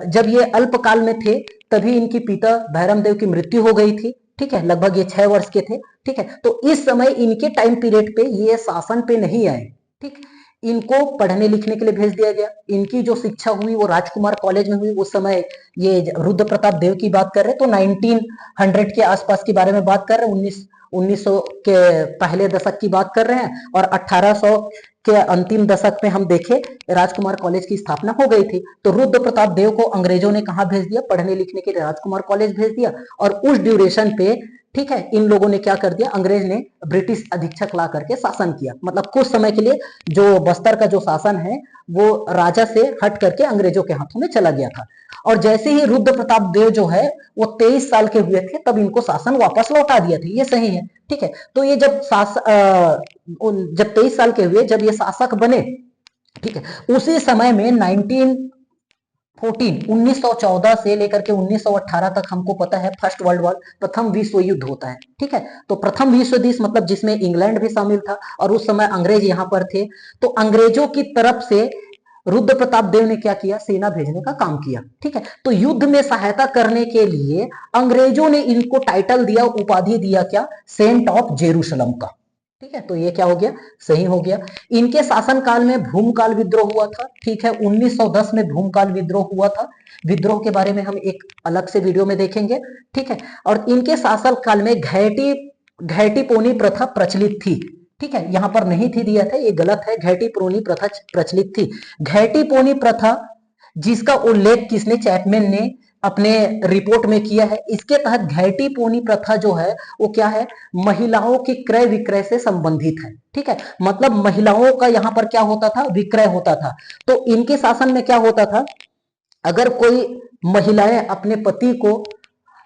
जब ये अल्पकाल में थे तभी इनकी पिता भैरम देव की मृत्यु हो गई थी, ठीक है, लगभग ये 6 वर्ष के थे, ठीक है। तो इस समय इनके टाइम पीरियड पे ये शासन पे नहीं आए, ठीक। इनको पढ़ने लिखने के लिए भेज दिया गया। इनकी जो शिक्षा हुई वो राजकुमार कॉलेज में हुई। उस समय ये रुद्र प्रताप देव की बात कर रहे हैं तो 1900 के आसपास के बारे में बात कर रहे हैं, 1900 के पहले दशक की बात कर रहे हैं। और 1800 के अंतिम दशक में हम देखें राजकुमार कॉलेज की स्थापना हो गई थी। तो रुद्र प्रताप देव को अंग्रेजों ने कहा भेज दिया, पढ़ने लिखने के लिए राजकुमार कॉलेज भेज दिया। और उस ड्यूरेशन पे, ठीक है, इन लोगों ने क्या कर दिया, अंग्रेज ने ब्रिटिश अधीक्षक ला करके शासन किया। मतलब कुछ समय के लिए जो बस्तर का जो शासन है वो राजा से हट करके अंग्रेजों के हाथों में चला गया था। और जैसे ही रुद्र प्रताप देव जो है वो 23 साल के हुए थे तब इनको शासन वापस लौटा दिया था, ये सही है, ठीक है। तो ये जब 23 साल के हुए, जब ये शासक बने, ठीक है, उसी समय में 1914 से लेकर के 1918 तक हमको पता है फर्स्ट वर्ल्ड वॉर, प्रथम विश्व युद्ध होता है, ठीक है। तो प्रथम विश्व युद्ध मतलब जिसमें इंग्लैंड भी शामिल था और उस समय अंग्रेज यहां पर थे। तो अंग्रेजों की तरफ से रुद्र प्रताप देव ने क्या किया, सेना भेजने का काम किया, ठीक है। तो युद्ध में सहायता करने के लिए अंग्रेजों ने इनको टाइटल दिया, उपाधि दिया, क्या, सेंट ऑफ जेरूशलम का, ठीक है। तो ये क्या हो गया, सही हो गया। इनके शासनकाल में भूमकाल विद्रोह हुआ था, ठीक है, 1910 में भूमकाल विद्रोह हुआ था। विद्रोह के बारे में हम एक अलग से वीडियो में देखेंगे, ठीक है। और इनके शासन काल में घैटी पोनी प्रथा प्रचलित थी, ठीक है, यहां पर नहीं थी दिया था, ये गलत है, घैटी पोनी प्रथा प्रचलित थी। घैटी पोनी प्रथा जिसका उल्लेख किसने, चैपमैन ने अपने रिपोर्ट में किया है। इसके तहत घैटी पोनी प्रथा जो है वो क्या है, महिलाओं के क्रय विक्रय से संबंधित है, ठीक है। मतलब महिलाओं का यहां पर क्या होता था, विक्रय होता था। तो इनके शासन में क्या होता था, अगर कोई महिलाएं अपने पति को,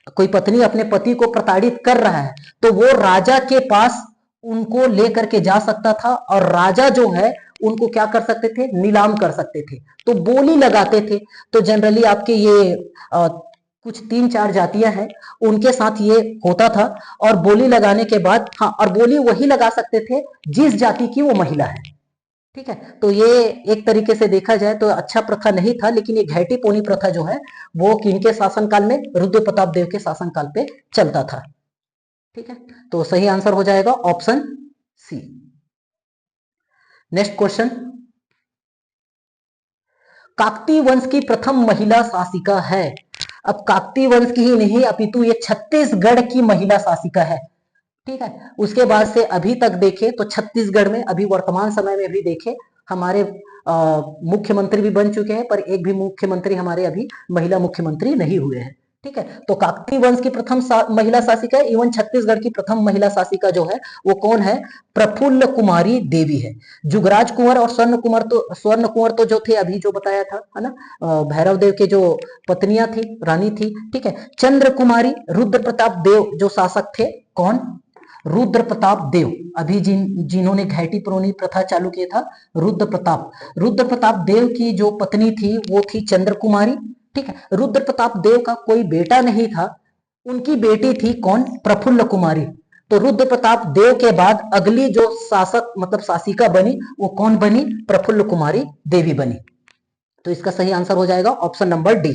कोई पत्नी अपने पति को प्रताड़ित कर रहा है तो वो राजा के पास उनको लेकर के जा सकता था और राजा जो है उनको क्या कर सकते थे, नीलाम कर सकते थे, तो बोली लगाते थे। तो जनरली आपके ये कुछ 3-4 जातियां हैं उनके साथ ये होता था। और बोली लगाने के बाद, हाँ, और बोली वही लगा सकते थे जिस जाति की वो महिला है, ठीक है। तो ये एक तरीके से देखा जाए तो अच्छा प्रथा नहीं था, लेकिन ये घैटी पोनी प्रथा जो है वो किनके शासनकाल में, रुद्र प्रताप देव के शासनकाल पे चलता था, ठीक है। तो सही आंसर हो जाएगा option C. Next question, Kakatiya वंश की प्रथम महिला शासिका है। अब काकतीय वंश की ही नहीं अपितु ये छत्तीसगढ़ की महिला शासिका है, ठीक है। उसके बाद से अभी तक देखें तो छत्तीसगढ़ में अभी वर्तमान समय में भी देखें हमारे मुख्यमंत्री भी बन चुके हैं, पर एक भी मुख्यमंत्री हमारे अभी महिला मुख्यमंत्री नहीं हुए हैं, ठीक है। तो काकतीय वंश की प्रथम महिला शासिका, इवन छत्तीसगढ़ की प्रथम महिला शासिका जो है वो कौन है, प्रफुल्ल कुमारी देवी है। जुगराज कुंवर और स्वर्ण कुंवर तो जो थे अभी जो बताया था, है ना, भैरव देव के जो पत्नियां थी, रानी थी, ठीक है। चंद्र कुमारी, रुद्र प्रताप देव जो शासक थे, कौन, रुद्र प्रताप देव, अभी जिन्होंने घैटी पुरोनी प्रथा चालू किया था, रुद्र प्रताप देव की जो पत्नी थी वो थी चंद्र कुमारी, ठीक है। रुद्र प्रताप देव का कोई बेटा नहीं था, उनकी बेटी थी कौन, प्रफुल्ल कुमारी। तो रुद्र प्रताप देव के बाद अगली जो शासक मतलब शासिका बनी वो कौन बनी, प्रफुल्ल कुमारी देवी बनी। तो इसका सही आंसर हो जाएगा ऑप्शन नंबर डी।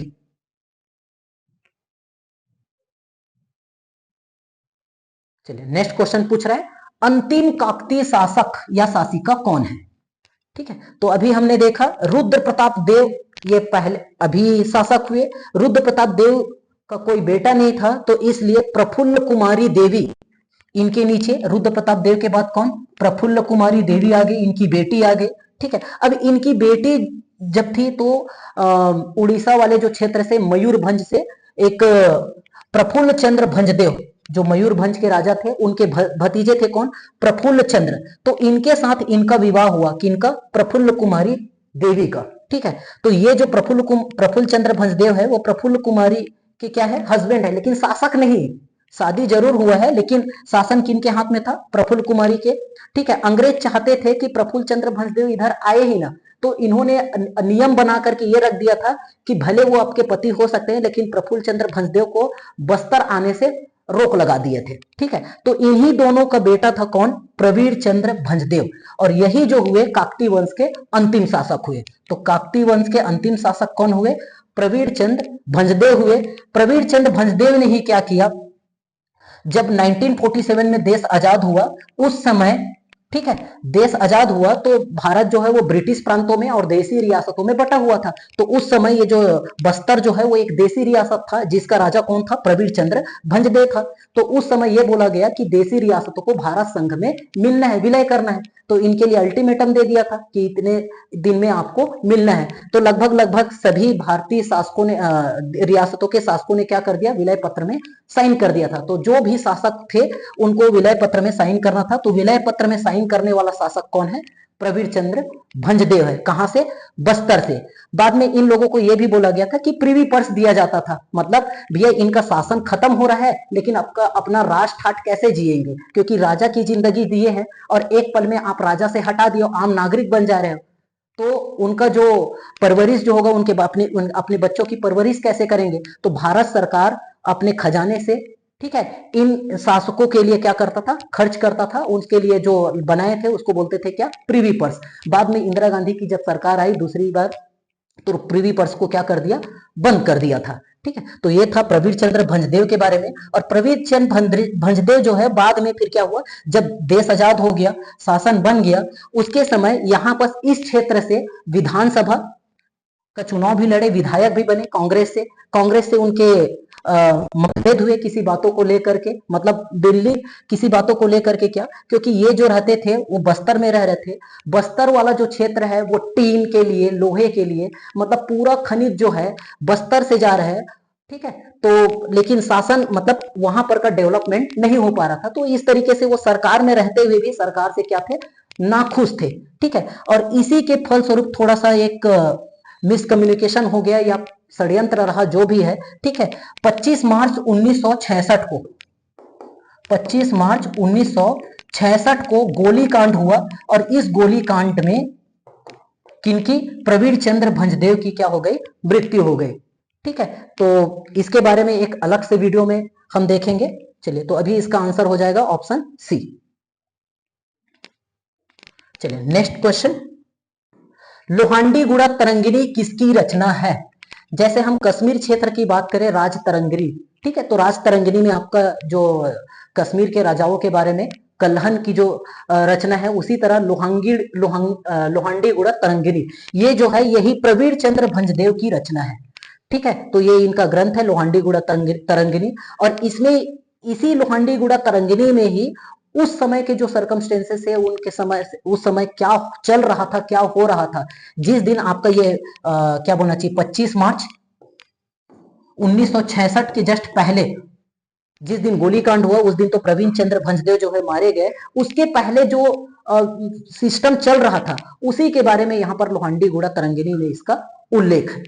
चलिए नेक्स्ट क्वेश्चन पूछ रहा है, अंतिम काकतीय शासक या शासिका कौन है। ठीक है, तो अभी हमने देखा रुद्र प्रताप देव ये पहले अभी शासक हुए। रुद्र प्रताप देव का कोई बेटा नहीं था, तो इसलिए प्रफुल्ल कुमारी देवी इनके नीचे। रुद्र प्रताप देव के बाद कौन? प्रफुल्ल कुमारी देवी आ गई, इनकी बेटी आ गई। ठीक है, अब इनकी बेटी जब थी तो उड़ीसा वाले जो क्षेत्र से मयूरभंज से एक प्रफुल्ल चंद्र भंजदेव, जो मयूरभंज के राजा थे, उनके भतीजे थे कौन? प्रफुल्ल चंद्र। तो इनके साथ इनका विवाह हुआ, किनका? प्रफुल्ल कुमारी देवी का। ठीक है, तो ये जो प्रफुल्ल चंद्र भंजदेव है वो प्रफुल्ल कुमारी के क्या है? हस्बैंड है, लेकिन शासक नहीं। शादी जरूर हुआ है लेकिन शासन किनके हाथ में था? प्रफुल्ल कुमारी के। ठीक है, अंग्रेज चाहते थे कि प्रफुल्ल चंद्र भंजदेव इधर आए ही ना, तो इन्होंने नियम बना करके ये रख दिया था कि भले वो आपके पति हो सकते हैं लेकिन प्रफुल्ल चंद्र भंजदेव को बस्तर आने से रोक लगा दिए थे। ठीक है, तो इन्हीं दोनों का बेटा था कौन? प्रवीर चंद्र भंजदेव। और यही जो हुए काकती वंश के अंतिम शासक हुए। तो काकती वंश के अंतिम शासक कौन हुए? प्रवीर चंद्र भंजदेव हुए। प्रवीर चंद्र भंजदेव ने ही क्या किया? जब 1947 में देश आजाद हुआ उस समय, ठीक है, देश आजाद हुआ तो भारत जो है वो ब्रिटिश प्रांतों में और देसी रियासतों में बटा हुआ था। तो उस समय ये जो बस्तर जो है वो एक देसी रियासत था, जिसका राजा कौन था? प्रवीर चंद्र भंजदेव था। तो उस समय ये बोला गया कि देसी रियासतों को भारत संघ में मिलना है, विलय करना है। तो इनके लिए अल्टीमेटम दे दिया था कि इतने दिन में आपको मिलना है। तो लगभग सभी भारतीय शासकों ने, रियासतों के शासकों ने क्या कर दिया? विलय पत्र में साइन कर दिया था। तो जो भी शासक थे उनको विलय पत्र में साइन करना था। तो विलय पत्र में साइन करने वाला शासक कौन है? प्रवीर चंद्र भंजदेव है। कहां से? बस्तर से। बाद में इन लोगों को यह भी बोला गया था कि प्रिवी पर्स दिया जाता था, मतलब भैया इनका शासन खत्म हो रहा है लेकिन आपका अपना राज ठाट कैसे जिएंगे, क्योंकि राजा की जिंदगी दिए हैं और एक पल में आप राजा से हटा दिए, आम नागरिक बन जा रहे हो, तो उनका जो परवरिश जो होगा, उनके अपने बच्चों की परवरिश कैसे करेंगे? तो भारत सरकार अपने खजाने से, ठीक है, इन शासकों के लिए क्या करता था? खर्च करता था। उसके लिए जो बनाए थे उसको बोलते थे क्या? Privy purse. बाद में इंदिरा गांधी की जब सरकार आई दूसरी बार, तो प्रिवी पर्स को क्या कर दिया? बंद कर दिया था। ठीक है, तो ये था प्रवीर चंद्र भंजदेव के बारे में। और प्रवीर चंद्र भंजदेव जो है बाद में फिर क्या हुआ? जब देश आजाद हो गया, शासन बन गया, उसके समय यहां पर इस क्षेत्र से विधानसभा का चुनाव भी लड़े, विधायक भी बने कांग्रेस से उनके मतभेद हुए किसी बातों को लेकर के, मतलब दिल्ली किसी बातों को लेकर के। क्या? क्योंकि ये जो रहते थे वो बस्तर में रह रहे थे। बस्तर वाला जो क्षेत्र है वो टीन के लिए, लोहे के लिए, मतलब पूरा खनिज जो है बस्तर से जा रहा है। ठीक है, तो लेकिन शासन, मतलब वहां पर का डेवलपमेंट नहीं हो पा रहा था। तो इस तरीके से वो सरकार में रहते हुए भी सरकार से क्या थे? नाखुश थे। ठीक है, और इसी के फलस्वरूप थोड़ा सा एक मिसकम्युनिकेशन हो गया या षड्यंत्र रहा, जो भी है। ठीक है, 25 मार्च 1966 को 25 मार्च 1966 को गोलीकांड हुआ और इस गोलीकांड में किनकी? प्रवीर चंद्र भंजदेव की क्या हो गई? मृत्यु हो गई। ठीक है, तो इसके बारे में एक अलग से वीडियो में हम देखेंगे। चलिए, तो अभी इसका आंसर हो जाएगा ऑप्शन सी। चलिए नेक्स्ट क्वेश्चन, लोहांडीगुड़ा तरंगिणी किसकी रचना है? जैसे हम कश्मीर क्षेत्र की बात करें, राज तरंगिणी, ठीक है, तो राज तरंगिणी में आपका जो कश्मीर के राजाओं के बारे में कल्हन की जो रचना है, उसी तरह लोहांडीगुड़ा तरंगिणी ये जो है यही प्रवीर चंद्र भंजदेव की रचना है। ठीक है, तो ये इनका ग्रंथ है लोहांडीगुड़ा तरंगिणी। और इसमें, इसी लोहांडीगुड़ा तरंगिणी में ही उस समय के जो सर्कमस्टेंसेस है, उनके समय, उस समय क्या चल रहा था, क्या हो रहा था, जिस दिन आपका ये क्या बोलना चाहिए, 25 मार्च 1966 के जस्ट पहले जिस दिन गोलीकांड हुआ, उस दिन तो प्रवीण चंद्र भंजदेव जो है मारे गए। उसके पहले जो सिस्टम चल रहा था उसी के बारे में यहां पर लोहांडीगुड़ा तरंगिणी में इसका उल्लेख है।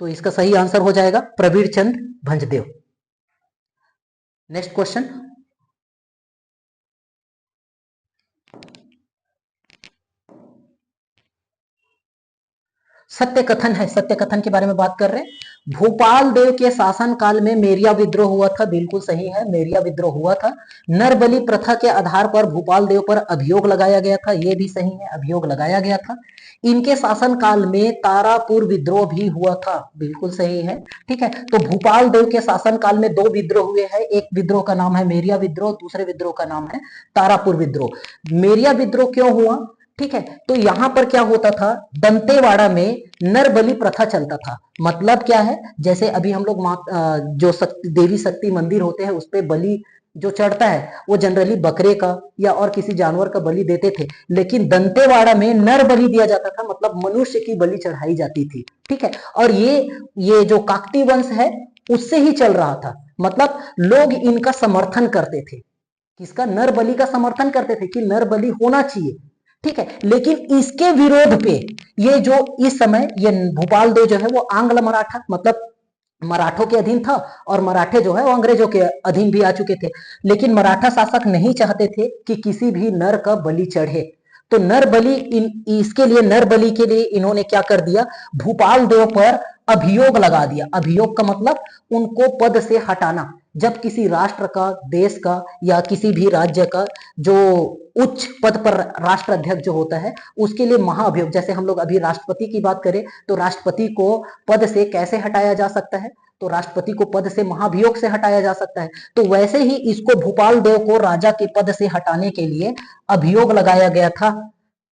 तो इसका सही आंसर हो जाएगा प्रवीर चंद्र भंजदेव। नेक्स्ट क्वेश्चन, सत्य कथन है, सत्य कथन के बारे में बात कर रहे हैं। भोपाल देव के शासन काल में मेरिया विद्रोह हुआ था, बिल्कुल सही है, मेरिया विद्रोह हुआ था। नरबली प्रथा के आधार पर भोपाल देव पर अभियोग लगाया गया था, यह भी सही है, अभियोग लगाया गया था। इनके शासन काल में तारापुर विद्रोह भी हुआ था, बिल्कुल सही है। ठीक है, तो भोपाल देव के शासन काल में 2 विद्रोह हुए हैं, एक विद्रोह का नाम है मेरिया विद्रोह, दूसरे विद्रोह का नाम है तारापुर विद्रोह। मेरिया विद्रोह क्यों हुआ? ठीक है, तो यहां पर क्या होता था, दंतेवाड़ा में नरबलि प्रथा चलता था। मतलब क्या है, जैसे अभी हम लोग जो देवी शक्ति मंदिर होते हैं उस पे बलि जो चढ़ता है वो जनरली बकरे का या और किसी जानवर का बलि देते थे, लेकिन दंतेवाड़ा में नर बलि दिया जाता था, मतलब मनुष्य की बलि चढ़ाई जाती थी। ठीक है, और ये जो काकती वंश है उससे ही चल रहा था, मतलब लोग इनका समर्थन करते थे। किसका? नर बलि का समर्थन करते थे कि नर बलि होना चाहिए। ठीक है, लेकिन इसके विरोध पे ये जो इस समय ये भोपाल देव जो है वो आंग्ल मराठा, मतलब मराठों के अधीन था, और मराठे जो है वो अंग्रेजों के अधीन भी आ चुके थे, लेकिन मराठा शासक नहीं चाहते थे कि किसी भी नर का बलि चढ़े। तो नर बलि इसके लिए नर बलि के लिए इन्होंने क्या कर दिया, भूपाल देव पर अभियोग लगा दिया। अभियोग का मतलब उनको पद से हटाना। जब किसी राष्ट्र का, देश का या किसी भी राज्य का जो उच्च पद पर राष्ट्र अध्यक्ष जो होता है उसके लिए महाअभियोग, जैसे हम लोग अभी राष्ट्रपति की बात करें तो राष्ट्रपति को पद से कैसे हटाया जा सकता है, तो राष्ट्रपति को पद से महाभियोग से हटाया जा सकता है। तो वैसे ही इसको भूपाल देव को राजा के पद से हटाने के लिए अभियोग लगाया गया था।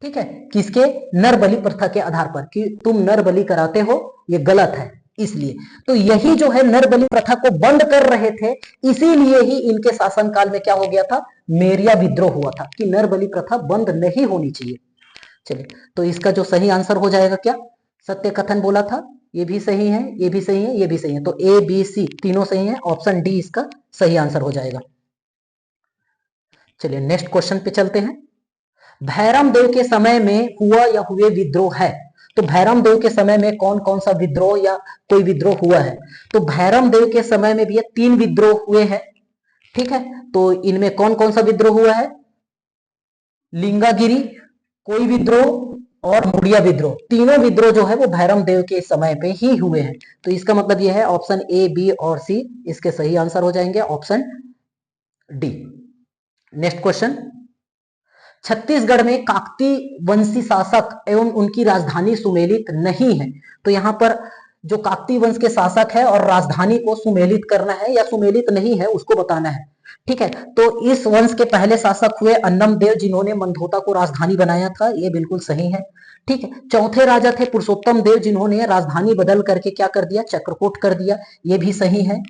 ठीक है, किसके? नर बलि प्रथा के आधार पर कि तुम नर बलि कराते हो, ये गलत है। इसलिए तो यही जो है नर बलि प्रथा को बंद कर रहे थे, इसीलिए ही इनके शासनकाल में क्या हो गया था, मेरिया विद्रोह हुआ था कि नर बलि प्रथा बंद नहीं होनी चाहिए। चलिए, तो इसका जो सही आंसर हो जाएगा क्या, सत्य कथन बोला था, ये भी सही है, ये भी सही है, ये भी सही है, तो ए बी सी तीनों सही है, ऑप्शन डी इसका सही आंसर हो जाएगा। चलिए नेक्स्ट क्वेश्चन पे चलते हैं। भैरम देव के समय में हुआ या हुए विद्रोह है, तो भैरम देव के समय में कौन कौन सा विद्रोह या कोई विद्रोह हुआ है, तो भैरम देव के समय में भी ये 3 विद्रोह हुए हैं। ठीक है, तो इनमें कौन कौन सा विद्रोह हुआ है, लिंगागिरी, कोई विद्रोह और मुड़िया विद्रोह, तीनों विद्रोह जो है वो भैरम देव के समय पे ही हुए हैं। तो इसका मतलब यह है ऑप्शन ए बी और सी इसके सही आंसर हो जाएंगे, option D. Next question, Chhattisgarh में काकती वंशी शासक एवं उनकी राजधानी सुमेलित नहीं है। तो यहां पर जो काकती वंश के शासक है और राजधानी को सुमेलित करना है या सुमेलित नहीं है उसको बताना है। ठीक है, तो इस वंश के पहले शासक हुए अन्नम देव, जिन्होंने मंधोता को राजधानी बनाया था, ये बिल्कुल सही है। ठीक है, चौथे राजा थे पुरुषोत्तम देव, जिन्होंने राजधानी बदल करके क्या कर दिया, चक्रकोट कर दिया, ये भी सही है।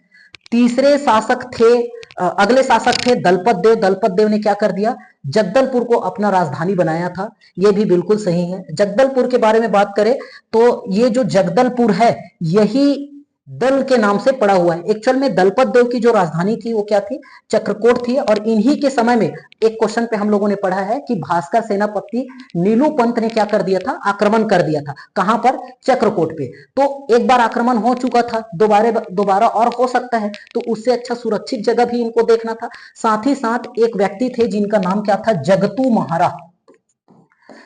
तीसरे शासक थे, अगले शासक थे दलपत देव। दलपत देव ने क्या कर दिया, जगदलपुर को अपना राजधानी बनाया था, ये भी बिल्कुल सही है। जगदलपुर के बारे में बात करें तो ये जो जगदलपुर है यही दल के नाम से पड़ा हुआ है। एक्चुअल में दलपत देव की जो राजधानी थी वो क्या थी, चक्रकोट थी, और इन्हीं के समय में एक क्वेश्चन पे हम लोगों ने पढ़ा है कि भास्कर सेनापति नीलू पंत ने क्या कर दिया था, आक्रमण कर दिया था। कहां पर? चक्रकोट पे। तो एक बार आक्रमण हो चुका था, दोबारा और हो सकता है, तो उससे अच्छा सुरक्षित जगह भी इनको देखना था। साथ ही साथ एक व्यक्ति थे जिनका नाम क्या था, जगतू महारा।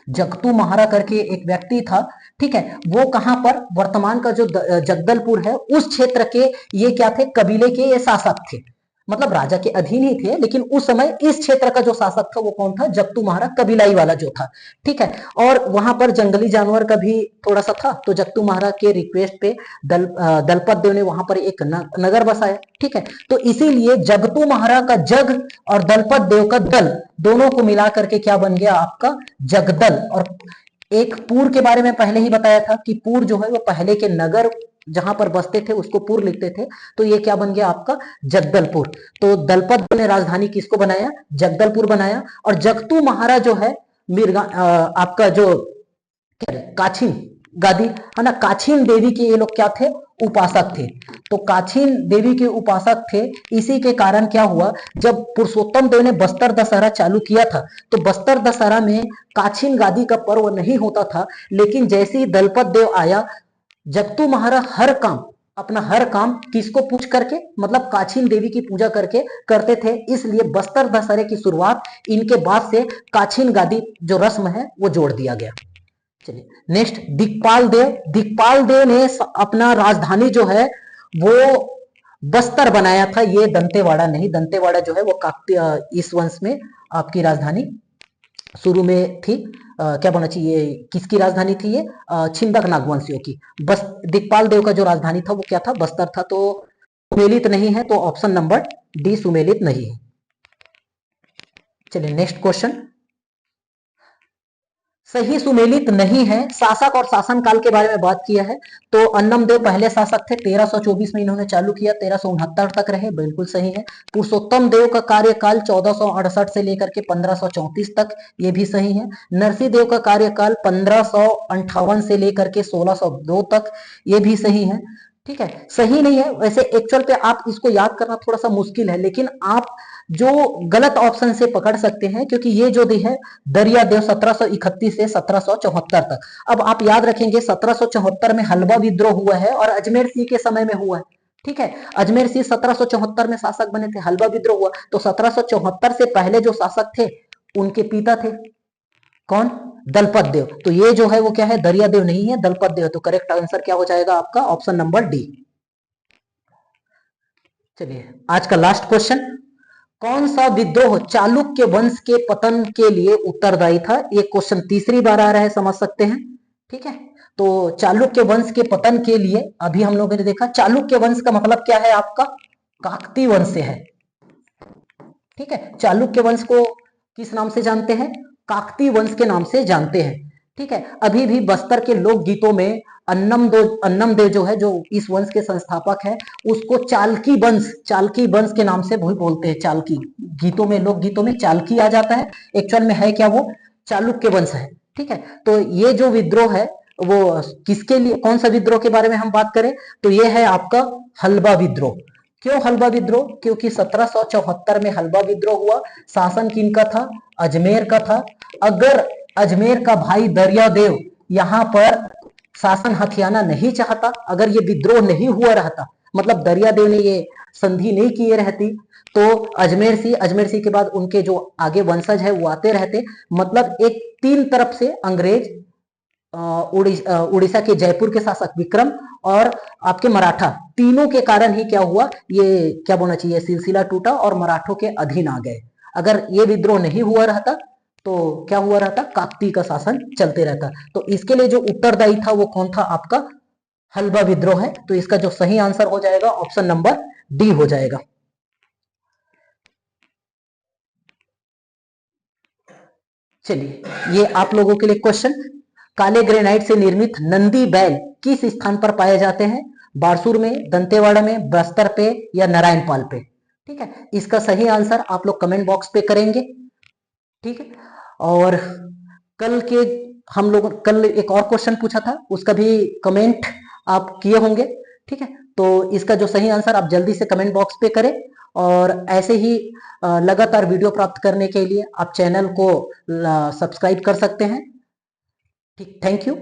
जगतू महारा करके एक व्यक्ति था। ठीक है, वो कहां पर, वर्तमान का जो जगदलपुर है उस क्षेत्र के ये क्या थे, कबीले के ये शासक थे, मतलब राजा के अधीन ही थे, लेकिन उस समय इस क्षेत्र का जो शासक था वो कौन था, जगतू महारा, कबीलाई वाला जो था। ठीक है, और वहां पर जंगली जानवर का भी थोड़ा सा था, तो जगतू महारा के रिक्वेस्ट पे दलपत देव ने वहां पर एक नगर बसाया। ठीक है, तो इसीलिए जगतू महारा का जग और दलपत देव का दल दोनों को मिला करके क्या बन गया आपका, जगदल। और एक पुर के बारे में पहले ही बताया था कि पुर जो है वो पहले के नगर जहां पर बसते थे उसको पुर लिखते थे, तो ये क्या बन गया आपका, जगदलपुर। तो दलपत ने राजधानी किसको बनाया, जगदलपुर बनाया। और जगतू महाराज जो है मिर्गा आपका जो काछिन गादी है ना, काछिन देवी के ये लोग क्या थे, उपासक थे। तो काछिन देवी के उपासक थे, इसी के कारण क्या हुआ, जब पुरुषोत्तम देव ने बस्तर दशहरा चालू किया था तो बस्तर दशहरा में काछिन गादी का पर्व नहीं होता था, लेकिन जैसे ही दलपत देव आया, जगतू महाराज अपना हर काम किसको पूछ करके, मतलब काछिन देवी की पूजा करके करते थे, इसलिए बस्तर दशहरे की शुरुआत इनके बाद से काछिन गादी जो रस्म है वो जोड़ दिया गया। चलिए नेक्स्ट, दिक्पाल देव। दिक्पाल देव ने अपना राजधानी जो है वो बस्तर बनाया था, ये दंतेवाड़ा नहीं। दंतेवाड़ा जो है वो काकतीय इस वंश में आपकी राजधानी शुरू में थी। क्या बोलना चाहिए, किसकी राजधानी थी ये, छिंदक नागवंशियों की। बस दिक्पाल देव का जो राजधानी था वो क्या था, बस्तर था। तो सुमेलित नहीं है, तो ऑप्शन नंबर डी सुमेलित नहीं है। चलिए नेक्स्ट क्वेश्चन, सही सुमेलित नहीं है। शासक और शासनकाल के बारे में बात किया है तो अन्नमदेव पहले शासक थे, 1324 में इन्होंने चालू किया, 1369 तक रहे, बिल्कुल सही है। पुरुषोत्तम देव का कार्यकाल 1468 से लेकर के 1534 तक, ये भी सही है। नरसिंह देव का कार्यकाल 1558 से लेकर के 1602 तक, ये भी सही है। ठीक है, सही नहीं है वैसे एक्चुअल पे, आप इसको याद करना थोड़ा सा मुश्किल है, लेकिन आप जो गलत ऑप्शन से पकड़ सकते हैं, क्योंकि ये जो दी है दरियादेव 1731 से 1774 तक। अब आप याद रखेंगे 1774 में हलवा विद्रोह हुआ है और अजमेर सिंह के समय में हुआ है। ठीक है, अजमेर सिंह 1774 में शासक बने थे, हलवा विद्रोह हुआ, तो 1774 से पहले जो शासक थे उनके पिता थे कौन? दलपत देव। तो ये जो है वो क्या है? दरियादेव नहीं है, दलपत देव। तो करेक्ट आंसर क्या हो जाएगा आपका? Option number D. चलिए आज का लास्ट क्वेश्चन, कौन सा विद्रोह चालुक्य वंश के पतन के लिए उत्तरदायी था? ये क्वेश्चन तीसरी बार आ रहा है, समझ सकते हैं। ठीक है, तो चालुक्य वंश के पतन के लिए अभी हम लोगों ने देखा, चालुक्य वंश का मतलब क्या है आपका? काकती वंश से है। ठीक है, चालुक्य वंश को किस नाम से जानते हैं? काकती वंश के नाम से जानते हैं। ठीक है, अभी भी बस्तर के लोकगीतों में अन्नमदेव जो है, जो इस वंश के संस्थापक है, उसको चालकी वंश के नाम से भी बोलते हैं। चालकी गीतों में, लोक गीतों में चालकी आ जाता है, एक्चुअल में है क्या? वो चालुक्य वंश है। ठीक है, तो ये जो विद्रोह है वो किसके लिए, कौन सा विद्रोह के बारे में हम बात करें तो ये है आपका हलवा विद्रोह। क्यों हलवा विद्रोह? क्योंकि 1774 में हलवा विद्रोह हुआ। शासन किनका था? अजमेर का था। अगर अजमेर का भाई दरियादेव यहां पर शासन हथियाना नहीं चाहता, अगर ये विद्रोह नहीं हुआ रहता, मतलब दरियादेव ने ये संधि नहीं किए रहती, तो अजमेर सिंह के बाद उनके जो आगे वंशज है वो आते रहते। मतलब एक तीन तरफ से अंग्रेज, उड़ीसा के जयपुर के शासक विक्रम और आपके मराठा, तीनों के कारण ही क्या हुआ, ये क्या बोलना चाहिए, सिलसिला टूटा और मराठों के अधीन आ गए। अगर ये विद्रोह नहीं हुआ रहता तो क्या हुआ रहता? काकती का शासन चलते रहता। तो इसके लिए जो उत्तरदायी था वो कौन था आपका? हलवा विद्रोह है। तो इसका जो सही आंसर हो जाएगा ऑप्शन नंबर डी हो जाएगा। चलिए ये आप लोगों के लिए क्वेश्चन, काले ग्रेनाइट से निर्मित नंदी बैल किस स्थान पर पाए जाते हैं? बारसूर में, दंतेवाड़ा में, बस्तर पे या नारायणपाल पे? ठीक है, इसका सही आंसर आप लोग कमेंट बॉक्स पे करेंगे। ठीक है, और कल के हम लोग कल एक और क्वेश्चन पूछा था, उसका भी कमेंट आप किए होंगे। ठीक है, तो इसका जो सही आंसर आप जल्दी से कमेंट बॉक्स पे करें, और ऐसे ही लगातार वीडियो प्राप्त करने के लिए आप चैनल को सब्सक्राइब कर सकते हैं। ठीक, थैंक यू।